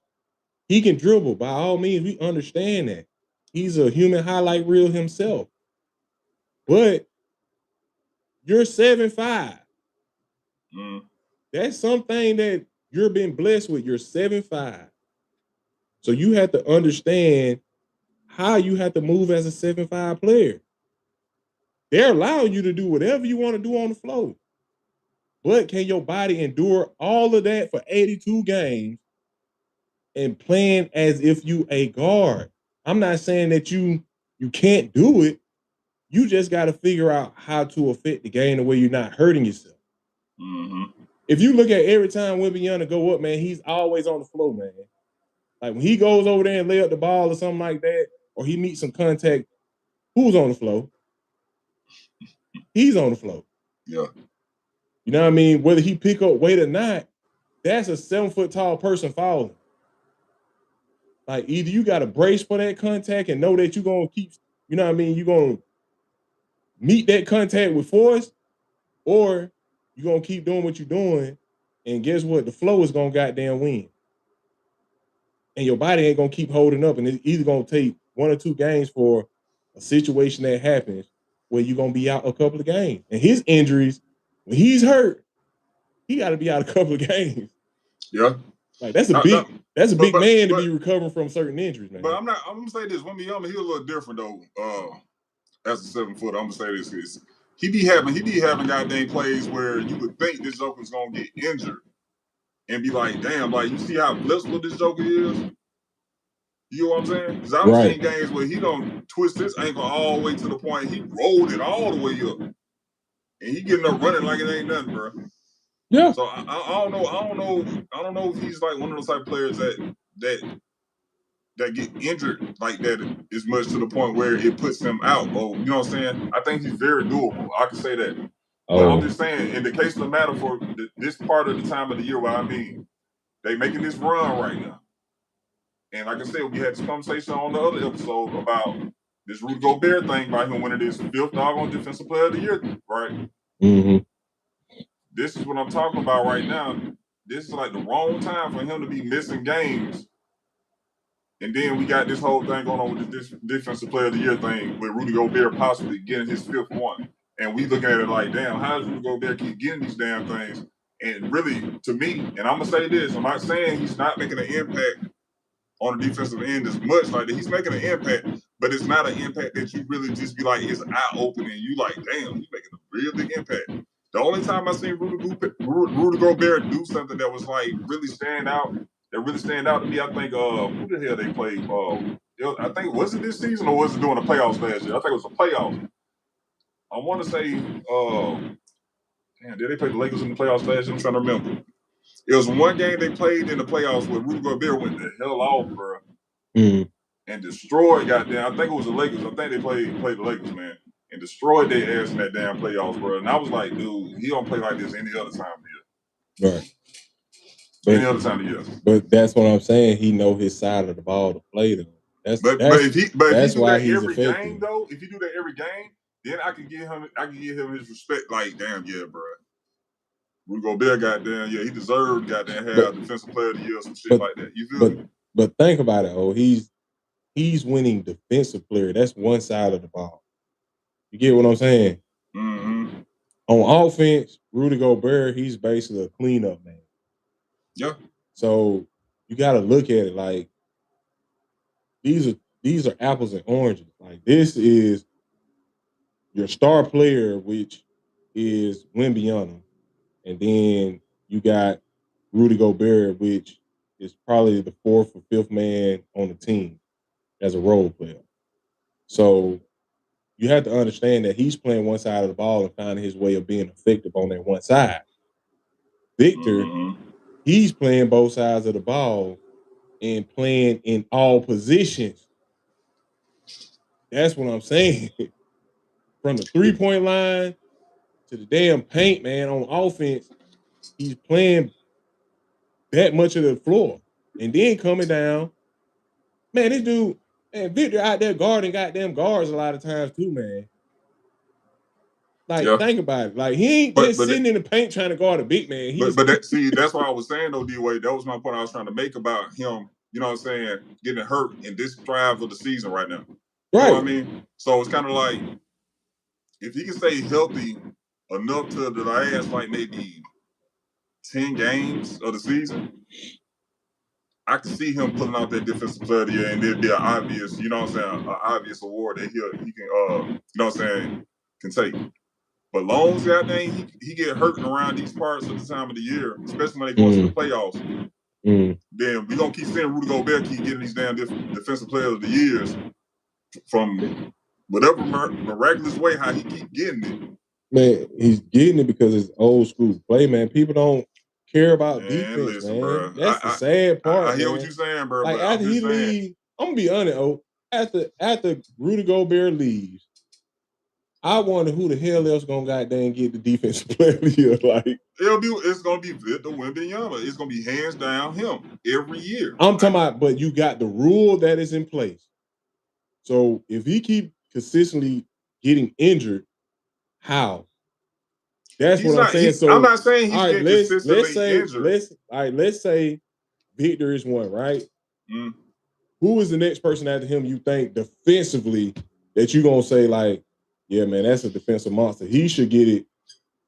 Speaker 2: he can dribble. By all means, we understand that. He's a human highlight reel himself. But you're 7'5". That's something that you're being blessed with. You're 7'5". So you have to understand how you have to move as a 7'5" player. They're allowing you to do whatever you want to do on the floor. But can your body endure all of that for 82 games and playing as if you a guard? I'm not saying that you can't do it. You just got to figure out how to affect the game the way you're not hurting yourself.
Speaker 1: Mm-hmm.
Speaker 2: If you look at every time Wembanyama go up, man, he's always on the floor, man. Like, when he goes over there and lay up the ball or something like that, or he meets some contact, who's on the floor? He's on the floor.
Speaker 1: Yeah.
Speaker 2: You know what I mean? Whether he pick up weight or not, that's a 7-foot tall person falling. Like, either you got to brace for that contact and know that you're going to keep, you know what I mean, you're going to meet that contact with force, or you're going to keep doing what you're doing, and guess what? The flow is going to goddamn win. And your body ain't going to keep holding up, and it's either going to take 1 or 2 games for a situation that happens where you're going to be out a couple of games. And his injuries, when he's hurt, he got to be out a couple of games.
Speaker 1: Yeah.
Speaker 2: Like, that's a big man to be recovering from certain injuries, man.
Speaker 1: But I'm gonna say this. Wembanyama, he a little different though. As a 7-foot, I'm gonna say this. He be having goddamn plays where you would think this Joker's gonna get injured and be like, damn, like, you see how flexible this Joker is? You know what I'm saying? Because I've seen games where he don't twist his ankle all the way to the point he rolled it all the way up, and he getting up running like it ain't nothing, bro.
Speaker 2: Yeah.
Speaker 1: So I don't know if he's like one of those type of players that that get injured like that as much to the point where it puts them out. Oh, you know what I'm saying? I think he's very doable. I can say that. But I'm just saying, in the case of the matter for this part of the time of the year, what I mean, they making this run right now. And like I said, we had this conversation on the other episode about this Rudy Gobert thing by him winning this 5th doggone Defensive Player of the Year, right?
Speaker 2: Mm-hmm.
Speaker 1: This is what I'm talking about right now. This is like the wrong time for him to be missing games. And then we got this whole thing going on with this Defensive Player of the Year thing with Rudy Gobert possibly getting his 5th one. And we looking at it like, damn, how does Rudy Gobert keep getting these damn things? And really, to me, and I'm going to say this, I'm not saying he's not making an impact on the defensive end as much. Like, he's making an impact, but it's not an impact that you really just be like, it's eye-opening. You like, damn, he's making a real big impact. The only time I seen Rudy Gobert do something that was like really stand out to me, I think who the hell they played? I think, was it this season or was it during the playoffs last year? I think it was the playoffs. I want to say, damn, did they play the Lakers in the playoffs last year? I'm trying to remember. It was one game they played in the playoffs where Rudy Gobert went the hell off, bro, and destroyed. Goddamn, I think it was the Lakers. I think they played the Lakers, man, and destroyed their ass in that damn playoffs, bro. And I was like, dude, he don't play like this any other time of
Speaker 2: year. Right.
Speaker 1: Any other time of year.
Speaker 2: But that's what I'm saying. He know his side of the ball to play though. That's
Speaker 1: if he do that every
Speaker 2: effective.
Speaker 1: game though, if he do that every game, then I can give him his respect. Like, damn, yeah, bro. Rudy Gobert, goddamn, yeah, he deserved goddamn have Defensive Player of the Year or some shit like that. You feel me?
Speaker 2: But think about it, he's winning Defensive Player. That's one side of the ball. You get what I'm saying?
Speaker 1: Mm-hmm.
Speaker 2: On offense, Rudy Gobert, he's basically a cleanup man.
Speaker 1: Yeah.
Speaker 2: So you got to look at it like these are apples and oranges. Like, this is your star player, which is Wembanyama, and then you got Rudy Gobert, which is probably the 4th or 5th man on the team as a role player. So you have to understand that he's playing one side of the ball and finding his way of being effective on that one side. Victor, he's playing both sides of the ball and playing in all positions. That's what I'm saying. From the 3-point line to the damn paint, man, on offense, he's playing that much of the floor. And then coming down, man, this dude, man, Victor out there guarding goddamn guards a lot of times too, man. Like, think about it. Like, he ain't just sitting in the paint trying to guard a big man.
Speaker 1: That's what I was saying though, D-Wade. That was my point I was trying to make about him, you know what I'm saying, getting hurt in this drive of the season right now. You know what I mean? So it's kind of like, if he can stay healthy enough to the last, like, maybe 10 games of the season, I can see him pulling out that Defensive Player of the Year, and it'll be an obvious, you know what I'm saying, an obvious award that he can, you know what I'm saying, can take. But long as that thing, he get hurt around these parts of the time of the year, especially when they go into the playoffs, then we're going to keep seeing Rudy Gobert keep getting these damn Defensive Player of the Years from whatever miraculous way, how he keep getting it.
Speaker 2: Man, he's getting it because it's old school play, man. People don't care about defense, man. Bro. That's the sad part.
Speaker 1: I hear what you're saying, bro.
Speaker 2: Like, after he leaves, I'm gonna be honest, after Rudy Gobert leaves, I wonder who the hell else gonna goddamn get the defensive player of the year. Like,
Speaker 1: it's gonna be Victor Wembanyama. It's gonna be hands down him every year.
Speaker 2: I'm talking about, but you got the rule that is in place. So if he keep consistently getting injured, how? That's what I'm saying. So
Speaker 1: I'm not saying he's getting consistently injured.
Speaker 2: Let's say Victor is one, right? Who is the next person after him you think defensively that you're gonna say, like, yeah, man, that's a defensive monster. He should get it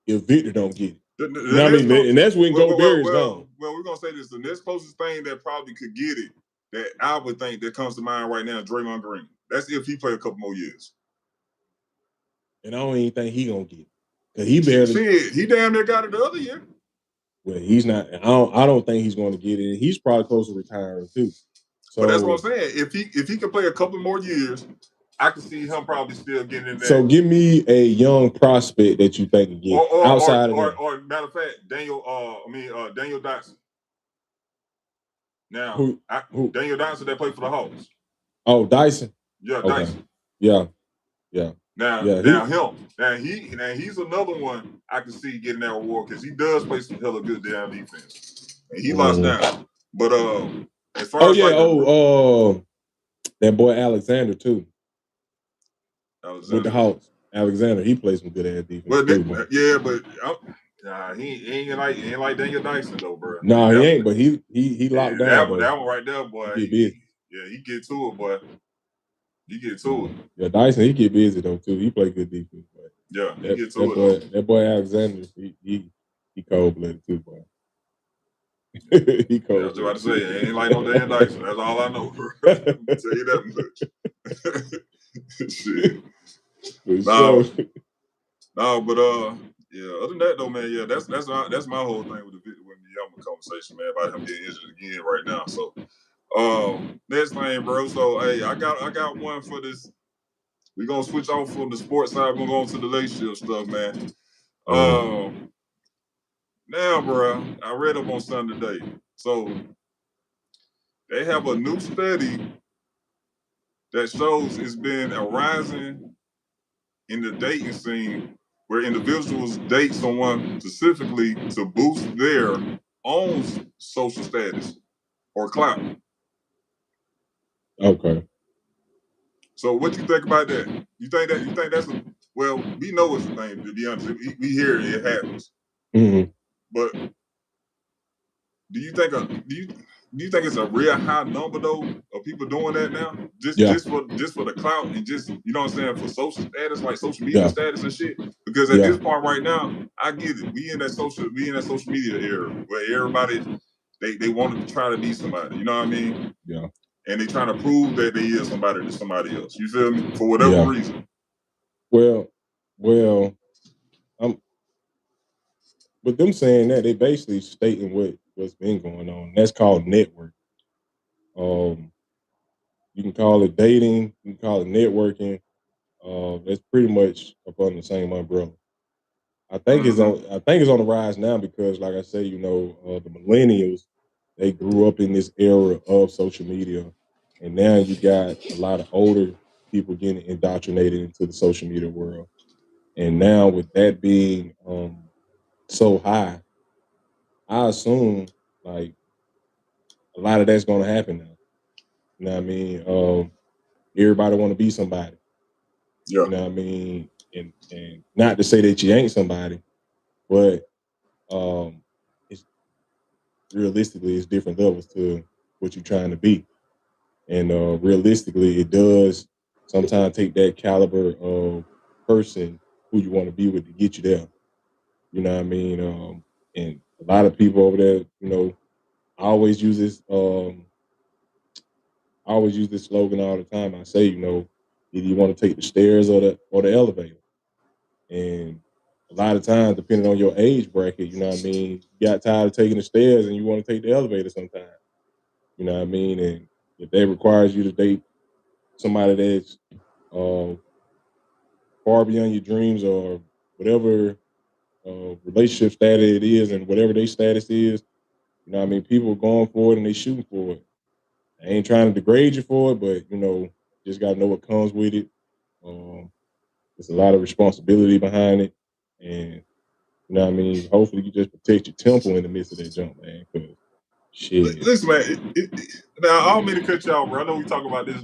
Speaker 2: if Victor don't get it. You know what I mean? And that's when Gobert is gone.
Speaker 1: Well, we're gonna say this. The next closest thing that probably could get it, that I would think that comes to mind right now, Draymond Green. That's if he play a couple more years.
Speaker 2: And I don't even think he gonna get it. Cause he barely.
Speaker 1: He damn near got it the other year.
Speaker 2: Well, he's not. I don't think he's going to get it. He's probably close to retiring too. So,
Speaker 1: but that's what I'm saying. If he can play a couple more years, I can see him probably still getting in there.
Speaker 2: So give me a young prospect that you think can get outside of that.
Speaker 1: Or matter of fact, Daniel Dotson. Now, who? Daniel Dyson that played for the Hawks.
Speaker 2: Oh, Dyson.
Speaker 1: Yeah, okay. Dyson.
Speaker 2: Yeah.
Speaker 1: Now he's another one I can see getting that reward because he does play some hella good down defense, and he lost down. But as far as
Speaker 2: that boy Alexander too. With the Hawks, Alexander, he plays some good ass defense too.
Speaker 1: He ain't like Daniel Dyson though, bro.
Speaker 2: Nah, he ain't. But he locked down.
Speaker 1: That one right there, boy. He get to it, boy. He get to it.
Speaker 2: Yeah, Dyson, he get busy though too. He play good defense. But
Speaker 1: he get to it.
Speaker 2: That boy Alexander, he cold blooded too, boy.
Speaker 1: He cold. I was about to say, it ain't like no Daniel Dyson. That's all I know, bro. I'll tell you that much. Shit. No, but other than that though, man, that's my whole thing with the Wembanyama conversation, man, about him getting injured again right now. So next thing, bro. So hey, I got one for this. We're gonna switch off from the sports side, we're gonna go on to the relationship stuff, man. Now, bro, I read up on something today. So they have a new study that shows it's been a rising in the dating scene where individuals date someone specifically to boost their own social status or clout.
Speaker 2: Okay.
Speaker 1: So what you think about that? You think that's well, we know it's a thing, to be honest. We hear it happens.
Speaker 2: Mm-hmm.
Speaker 1: But do you think it's a real high number though of people doing that now? Just for the clout and just, you know what I'm saying, for social status, like social media status and shit. Because at this point right now, I get it. We in that social media era where everybody they want to try to be somebody. You know what I mean?
Speaker 2: Yeah.
Speaker 1: And they trying to prove that they is somebody to somebody else. You feel me? For whatever reason.
Speaker 2: Well, with them saying that, they basically stating what's been going on. That's called network. You can call it dating, you can call it networking. That's pretty much up under the same umbrella. I think it's on the rise now because, like I say, the millennials, they grew up in this era of social media, and now you got a lot of older people getting indoctrinated into the social media world. And now with that being so high, I assume like a lot of that's going to happen now. You know what I mean? Everybody want to be somebody.
Speaker 1: Yeah.
Speaker 2: You know what I mean? And not to say that you ain't somebody, but it's realistically it's different levels to what you're trying to be. And realistically, it does sometimes take that caliber of person who you want to be with to get you there. You know what I mean? And a lot of people over there, I always use this slogan all the time. I say, either you want to take the stairs or the elevator. And a lot of times, depending on your age bracket, you know what I mean, you got tired of taking the stairs and you want to take the elevator sometimes. You know what I mean? And if that requires you to date somebody that's far beyond your dreams or whatever relationship status it is and whatever their status is, you know what I mean, people are going for it and they shooting for it. I ain't trying to degrade you for it, but, just got to know what comes with it. There's a lot of responsibility behind it. And, you know what I mean, hopefully you just protect your temple in the midst of that jump, man, because shit.
Speaker 1: Listen, man, now I don't mean to cut you off, bro. I know we talk about this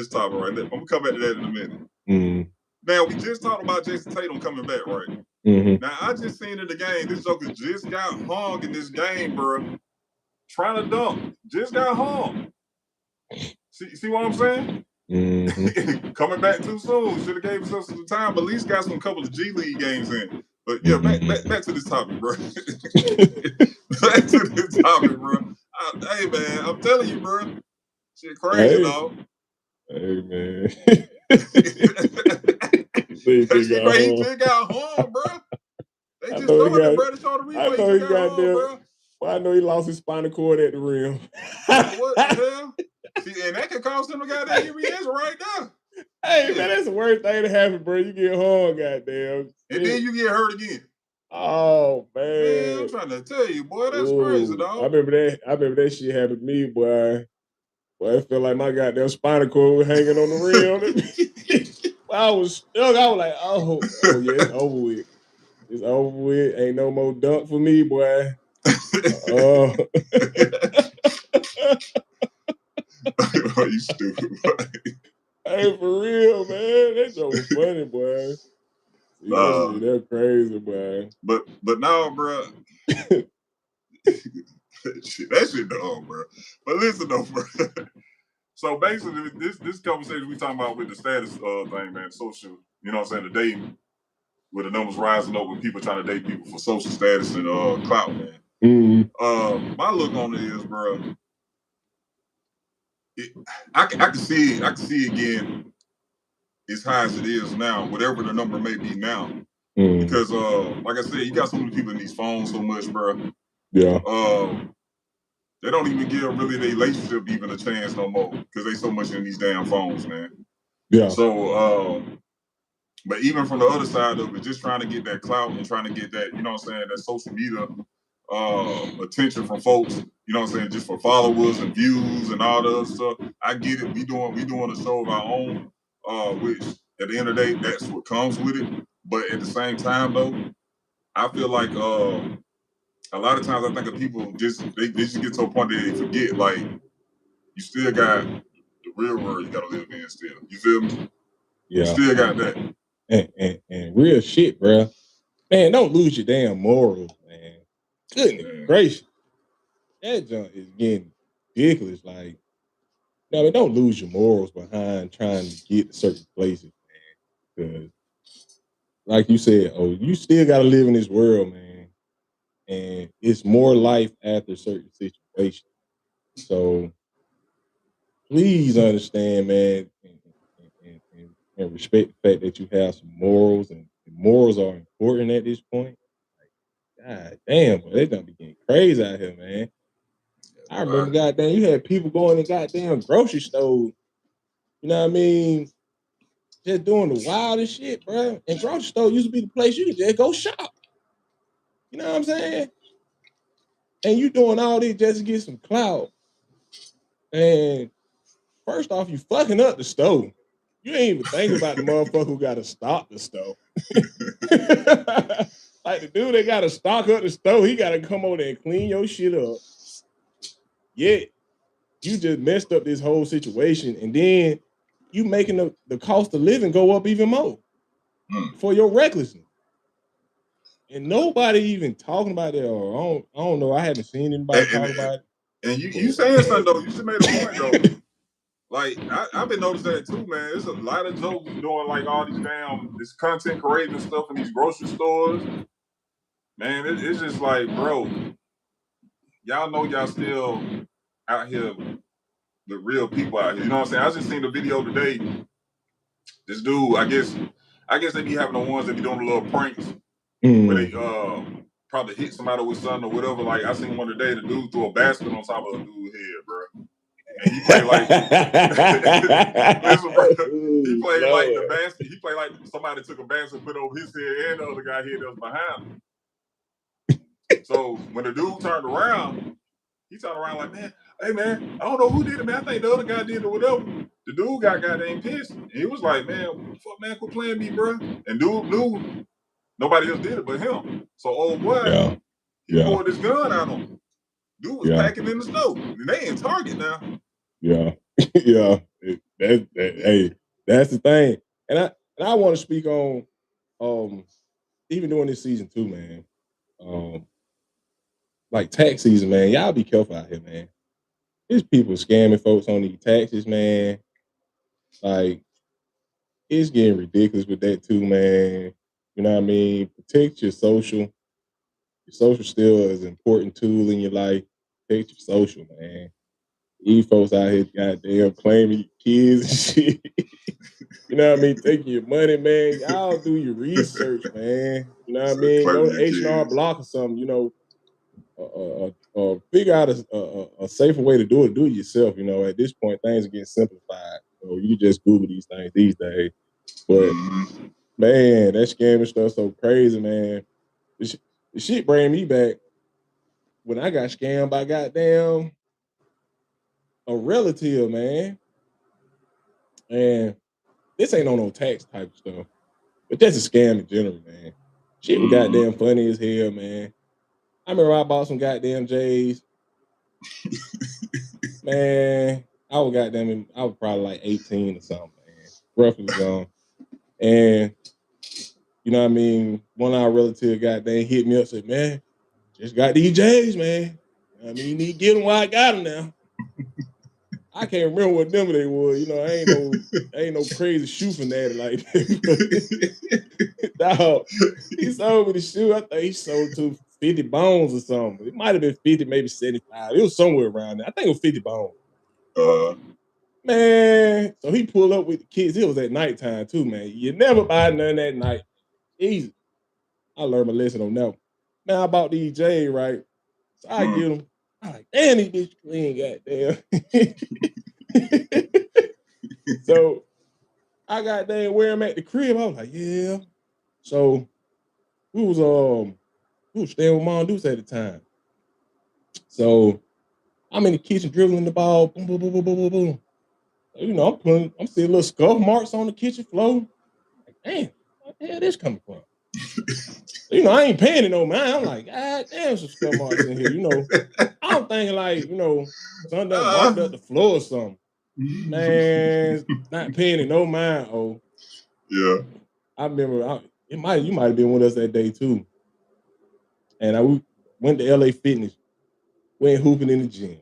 Speaker 1: topic right there. I'm going to come back to that in a minute.
Speaker 2: Mm-hmm.
Speaker 1: Now, we just talked about Jayson Tatum coming back, right?
Speaker 2: Mm-hmm.
Speaker 1: Now, I just seen in the game, this joker just got hung in this game, bro. Trying to dunk. Just got hung. See what I'm saying?
Speaker 2: Mm-hmm.
Speaker 1: Coming back too soon. Should have gave himself some time, but at least got some couple of G League games in. But yeah, back to this topic, bro. Back to this topic, bro. Hey, man, I'm telling you, bro. Shit crazy, dog.
Speaker 2: Hey, man.
Speaker 1: He just got home, bro. They just started, bro. They showed the replay.
Speaker 2: I know he got home, bro. Well, I know he lost his spinal cord at the rim.
Speaker 1: What the hell? See, and that could cost him a goddamn UBS right now.
Speaker 2: Hey, man, that's the worst thing to happen, bro. You get hung, goddamn.
Speaker 1: And then you get hurt again.
Speaker 2: Oh
Speaker 1: man, I'm trying to tell you, boy, that's crazy, dog.
Speaker 2: I remember that shit happened to me, boy. Boy, I felt like my goddamn spinal cord was hanging on the rim. I was stuck. I was like, oh yeah, it's over with. It's over with. Ain't no more dunk for me, boy. Oh,
Speaker 1: you stupid, boy.
Speaker 2: Hey, for real, man. That joke was funny, boy. See, that's crazy, boy.
Speaker 1: But now, bro, that shit dumb, bro. But listen though, bro. So basically, this conversation we talking about with the status thing, man, social, you know what I'm saying, the dating, with the numbers rising up with people trying to date people for social status and clout, man.
Speaker 2: Mm-hmm.
Speaker 1: My look on it is, bro, I can see it again as high as it is now, whatever the number may be now.
Speaker 2: Mm-hmm.
Speaker 1: Because like I said, you got so many people in these phones so much, bro.
Speaker 2: Yeah.
Speaker 1: They don't even give really their relationship even a chance no more because they so much in these damn phones, man.
Speaker 2: Yeah.
Speaker 1: So, but even from the other side of it, just trying to get that clout and trying to get that, you know what I'm saying, that social media attention from folks, you know what I'm saying, just for followers and views and all the other stuff. I get it. We doing a show of our own, which at the end of the day, that's what comes with it. But at the same time, though, I feel like a lot of times I think of people they just get to a point that they forget, like, you still got the real world you gotta live in still. You feel me?
Speaker 2: Yeah.
Speaker 1: You still got that.
Speaker 2: And real shit, bro. Man, don't lose your damn morals, man. Goodness gracious. That junk is getting ridiculous. Like, no, don't lose your morals behind trying to get to certain places, man. Because, like you said, you still got to live in this world, man. And it's more life after certain situations. So, please understand, man, and respect the fact that you have some morals, and morals are important at this point. Like, God damn, boy, they gonna be getting crazy out here, man. I remember, goddamn, you had people going to goddamn grocery stores. You know what I mean? Just doing the wildest shit, bro. And grocery store used to be the place you could just go shop. You know what I'm saying? And you doing all this just to get some clout. And first off, you fucking up the store. You ain't even thinking about the motherfucker who got to stock the store. Like the dude that got to stock up the store, he got to come over there and clean your shit up. Yet, you just messed up this whole situation. And then you making the cost of living go up even more for your recklessness. And nobody even talking about it, or I don't know. I haven't seen anybody talk about it.
Speaker 1: And you saying something though? You should make a point though. Like I've been noticing that too, man. There's a lot of jokes doing like all these this content creating stuff in these grocery stores. Man, it's just like, bro, y'all know y'all still out here, the real people out here. You know what I'm saying? I just seen the video today. This dude, I guess they be having the ones that be doing the little pranks where they probably hit somebody with something or whatever. Like I seen one today, the dude threw a basket on top of a dude's head, bro. And he played like listen, bro. He played like the basket. He played like somebody took a basket, put it over his head and the other guy head that was behind him. So when the dude turned around, he turned around like, man, hey man, I don't know who did it, man. I think the other guy did it or whatever. The dude got goddamn pissed. And he was like, man, fuck man, quit playing me, bro. And dude knew nobody else did it but him. So old boy, he pulled his gun out on him. Dude was packing in the stove. And they in Target now.
Speaker 2: Yeah. Yeah. Hey, that's the thing. And I want to speak on even during this season too, man. Like tax season, man. Y'all be careful out here, man. There's people scamming folks on these taxes, man. Like, it's getting ridiculous with that too, man. You know what I mean? Protect your social. Your social still is an important tool in your life. Protect your social, man. These folks out here goddamn claiming kids and shit. You know what I mean? Taking your money, man. Y'all do your research, man. You know what I mean? Go to H&R Block or something, you know. Figure out a safer way to do it. Do it yourself. You know, at this point, things are getting simplified. So you can just Google these things these days. But man, that scamming stuff so crazy, man. The shit bring me back when I got scammed by goddamn a relative, man. And this ain't on no tax type stuff, but that's a scam in general, man. Shit was goddamn funny as hell, man. I remember I bought some goddamn J's. Man, I was probably like 18 or something, man. Roughly young. And you know what I mean? One of our relatives goddamn hit me up and said, man, just got these J's, man. I mean, you need to get them while I got them now. I can't remember what number they were. You know, I ain't no crazy shoe fanatic like that. Dog, he sold me the shoe. I think he sold to 50 bones or something. It might have been 50, maybe 75. It was somewhere around there. I think it was 50 bones. Man, so he pulled up with the kids. It was at nighttime too, man. You never buy none at night. Easy. I learned my lesson on that one. Man, I bought these J, right? So I get them. I'm like, damn, these bitch clean, goddamn. So I goddamn wear them at the crib. I was like, yeah. So we was staying with Mom Deuce at the time. So I'm in the kitchen dribbling the ball. Boom, boom, boom, boom, boom, boom, boom. So, you know, I'm seeing little scuff marks on the kitchen floor. Like, damn, where the hell this coming from? You know, I ain't paying it no mind. I'm like, God damn, some scuff marks in here. You know, I'm thinking like, you know, something that marked up the floor or something. Man, not paying it no mind. Oh, yeah. I remember you might have been with us that day too. And I went to LA Fitness, went hooping in the gym.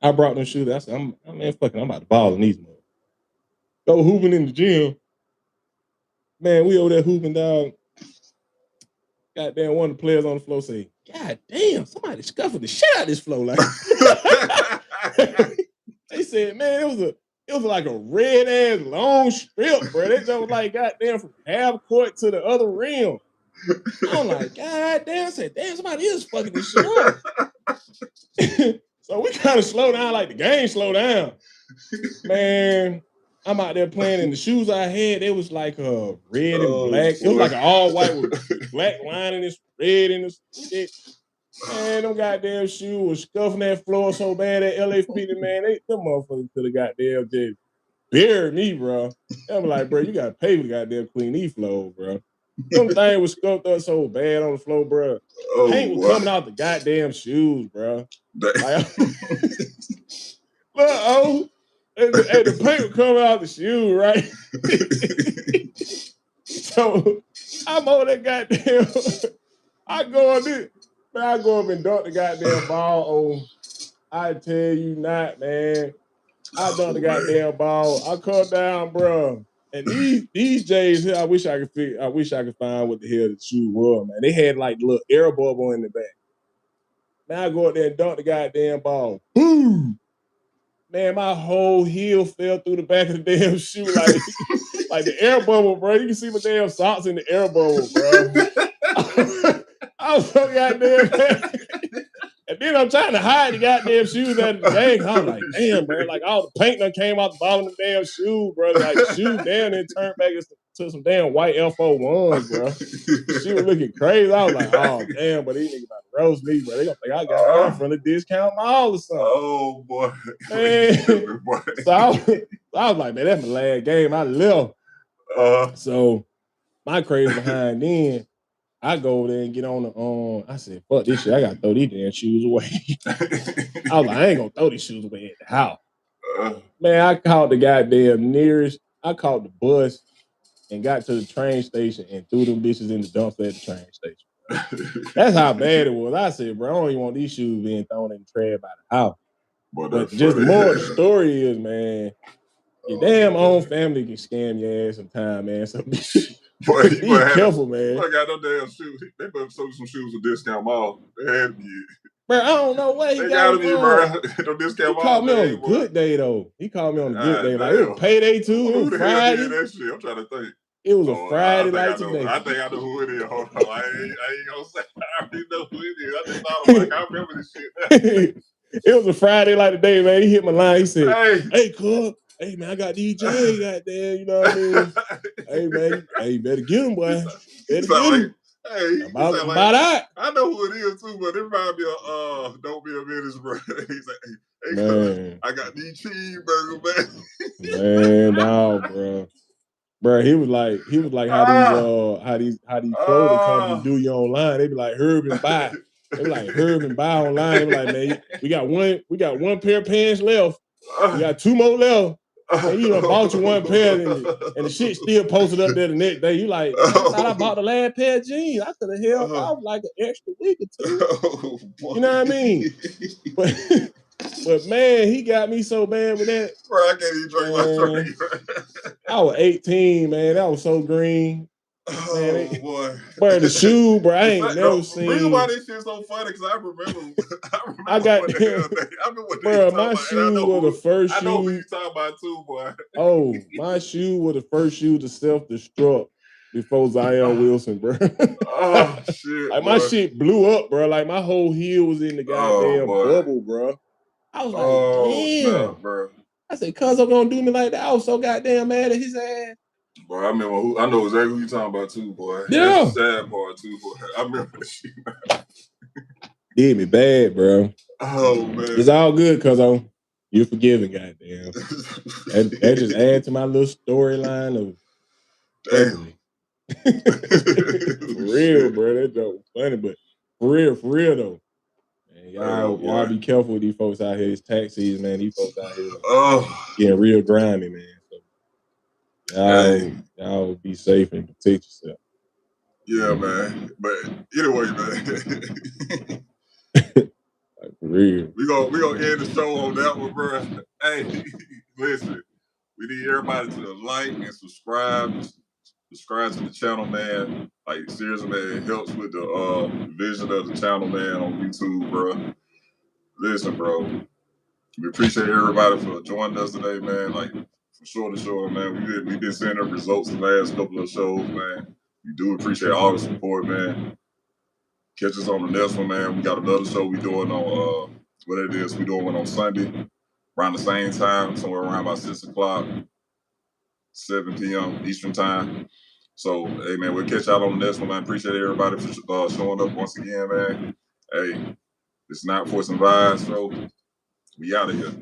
Speaker 2: I brought them shoes. I said, I'm about to ball in these motherfuckers. Go hooping in the gym. Man, we over there hooping, dog. Goddamn, one of the players on the floor say, God damn, somebody scuffled the shit out of this floor. Like they said, man, it was like a red ass long strip, bro. They just was like goddamn from half court to the other rim. I'm like, God damn, I said, damn, somebody is fucking this shit up. So we kind of slow down, like the game slow down. Man, I'm out there playing in the shoes I had. It was like a red and black. It was like an all white with black lining and red in the shit. Man, them goddamn shoes was scuffing that floor so bad at LA Fitness, man. Them motherfuckers could have goddamn just buried me, bro. I'm like, bro, you gotta pay for goddamn clean these floors, bro. Them things was scuffed up so bad on the floor, bro. Paint was coming out the goddamn shoes, bro. Like, look, and the paint was coming out the shoe, right? So I'm on that goddamn. I go up and dunk the goddamn ball on. I tell you not, man. I dunked the goddamn ball. I come down, bro. And these J's here, I wish I could find what the hell the shoe was, man. They had like a little air bubble in the back. Now I go up there and dunk the goddamn ball. Boom! Man, my whole heel fell through the back of the damn shoe, like the air bubble, bro. You can see my damn socks in the air bubble, bro. I was so goddamn mad. And then I'm trying to hide the goddamn shoes out of the game. I'm like, damn, bro. Like all the paint that came out the bottom of the damn shoe, bro. Like the shoe down and turned back to some damn white F01s, bro. She was looking crazy. I was like, oh damn, but these niggas about to roast me, bro. They gonna think I got down from the discount mall or something. Oh boy. Man. So I was like, man, that's my last game. I left. So my crazy behind then. I go over there and get on the I said, fuck this shit. I gotta throw these damn shoes away. I was like, I ain't gonna throw these shoes away at the house. Man, I called the goddamn nearest. I called the bus and got to the train station and threw them bitches in the dumpster at the train station. That's how bad it was. I said, bro, I don't even want these shoes being thrown in the trash by the house. But just the moral of the story is, man, your damn own family can scam your ass sometime, man. So boy, be careful, man. I got no damn shoes. They better sold some shoes with discount mall. They had to be. Bro, I don't know what he got me, bro. No discount mall. He called me on a good day, though. He called me on a good day. Like, it was payday, too. It was Friday. That shit? I'm trying to think. It was a Friday like today. I think I know who it is. Hold on. I ain't gonna say. I already know who it is. I just thought I'm like, I remember this shit. It was a Friday like today, man. He hit my line. He said, hey, cuz. Hey, man, I got DJ goddamn, you know what I mean? Hey, man, hey, better get him, boy. Better get him.
Speaker 1: Hey,
Speaker 2: about
Speaker 1: like,
Speaker 2: that.
Speaker 1: I know who it is too, but it reminds me of Don't Be a Menace, bro. He's like, hey,
Speaker 2: man,
Speaker 1: I got these cheeseburgers, man.
Speaker 2: Man, no, bro. Bro, he was like how these clothing companies do you online. They be like Herb and Buy. They be like Herb and Buy online. They be like, man, we got one pair of pants left. We got 2 more left. And you done bought you one pair and the shit still posted up there the next day. You like, man, I thought I bought the last pair of jeans. I could have held off like an extra week or 2. You know what I mean? But man, he got me so bad with that.
Speaker 1: Bro, I can't even drink my drink.
Speaker 2: I was 18, man. That was so green. Man,
Speaker 1: boy.
Speaker 2: Bro, the shoe, bro, I ain't never seen.
Speaker 1: The reason why this shit's so funny, because I remember
Speaker 2: bro, my shoe was the first shoe.
Speaker 1: I know who you talking about too, boy.
Speaker 2: Oh, my shoe was the first shoe to self-destruct before Zion Wilson, bro.
Speaker 1: Oh, shit,
Speaker 2: like, my shit blew up, bro. Like, my whole heel was in the goddamn bubble, bro. I was like, damn.
Speaker 1: Snap, bro.
Speaker 2: I said, cuz I'm gonna do me like that. I was so goddamn mad at his ass.
Speaker 1: Boy, I remember I know exactly who you talking about too, boy.
Speaker 2: Yeah.
Speaker 1: That's the sad part too, boy. I remember that shit.
Speaker 2: Did me bad, bro.
Speaker 1: Oh, man.
Speaker 2: It's all good, cuz you're forgiven, goddamn. that just add to my little storyline of ugly. For real, bro. That joke funny, but for real though. Man, y'all be careful with these folks out here. It's tax season, man. These folks out here getting real grimy, man. So y'all be safe and protect yourself.
Speaker 1: Yeah, man. But anyway, man.
Speaker 2: Like, for real.
Speaker 1: We gonna end the show on that one, bro. Hey, listen. We need everybody to like and subscribe. Subscribe to the channel, man. Like, seriously, man, it helps with the vision of the channel, man, on YouTube, bro. Listen, bro. We appreciate everybody for joining us today, man. Like, from shore to shore, man. We've been seeing the results the last couple of shows, man. We do appreciate all the support, man. Catch us on the next one, man. We got another show we doing on what it is. We doing one on Sunday around the same time, somewhere around about 6 o'clock, 7 p.m. Eastern time. So, hey, man, we'll catch y'all on the next one, man. Appreciate everybody for showing up once again, man. Hey, it's not for some vibes, bro. We out of here.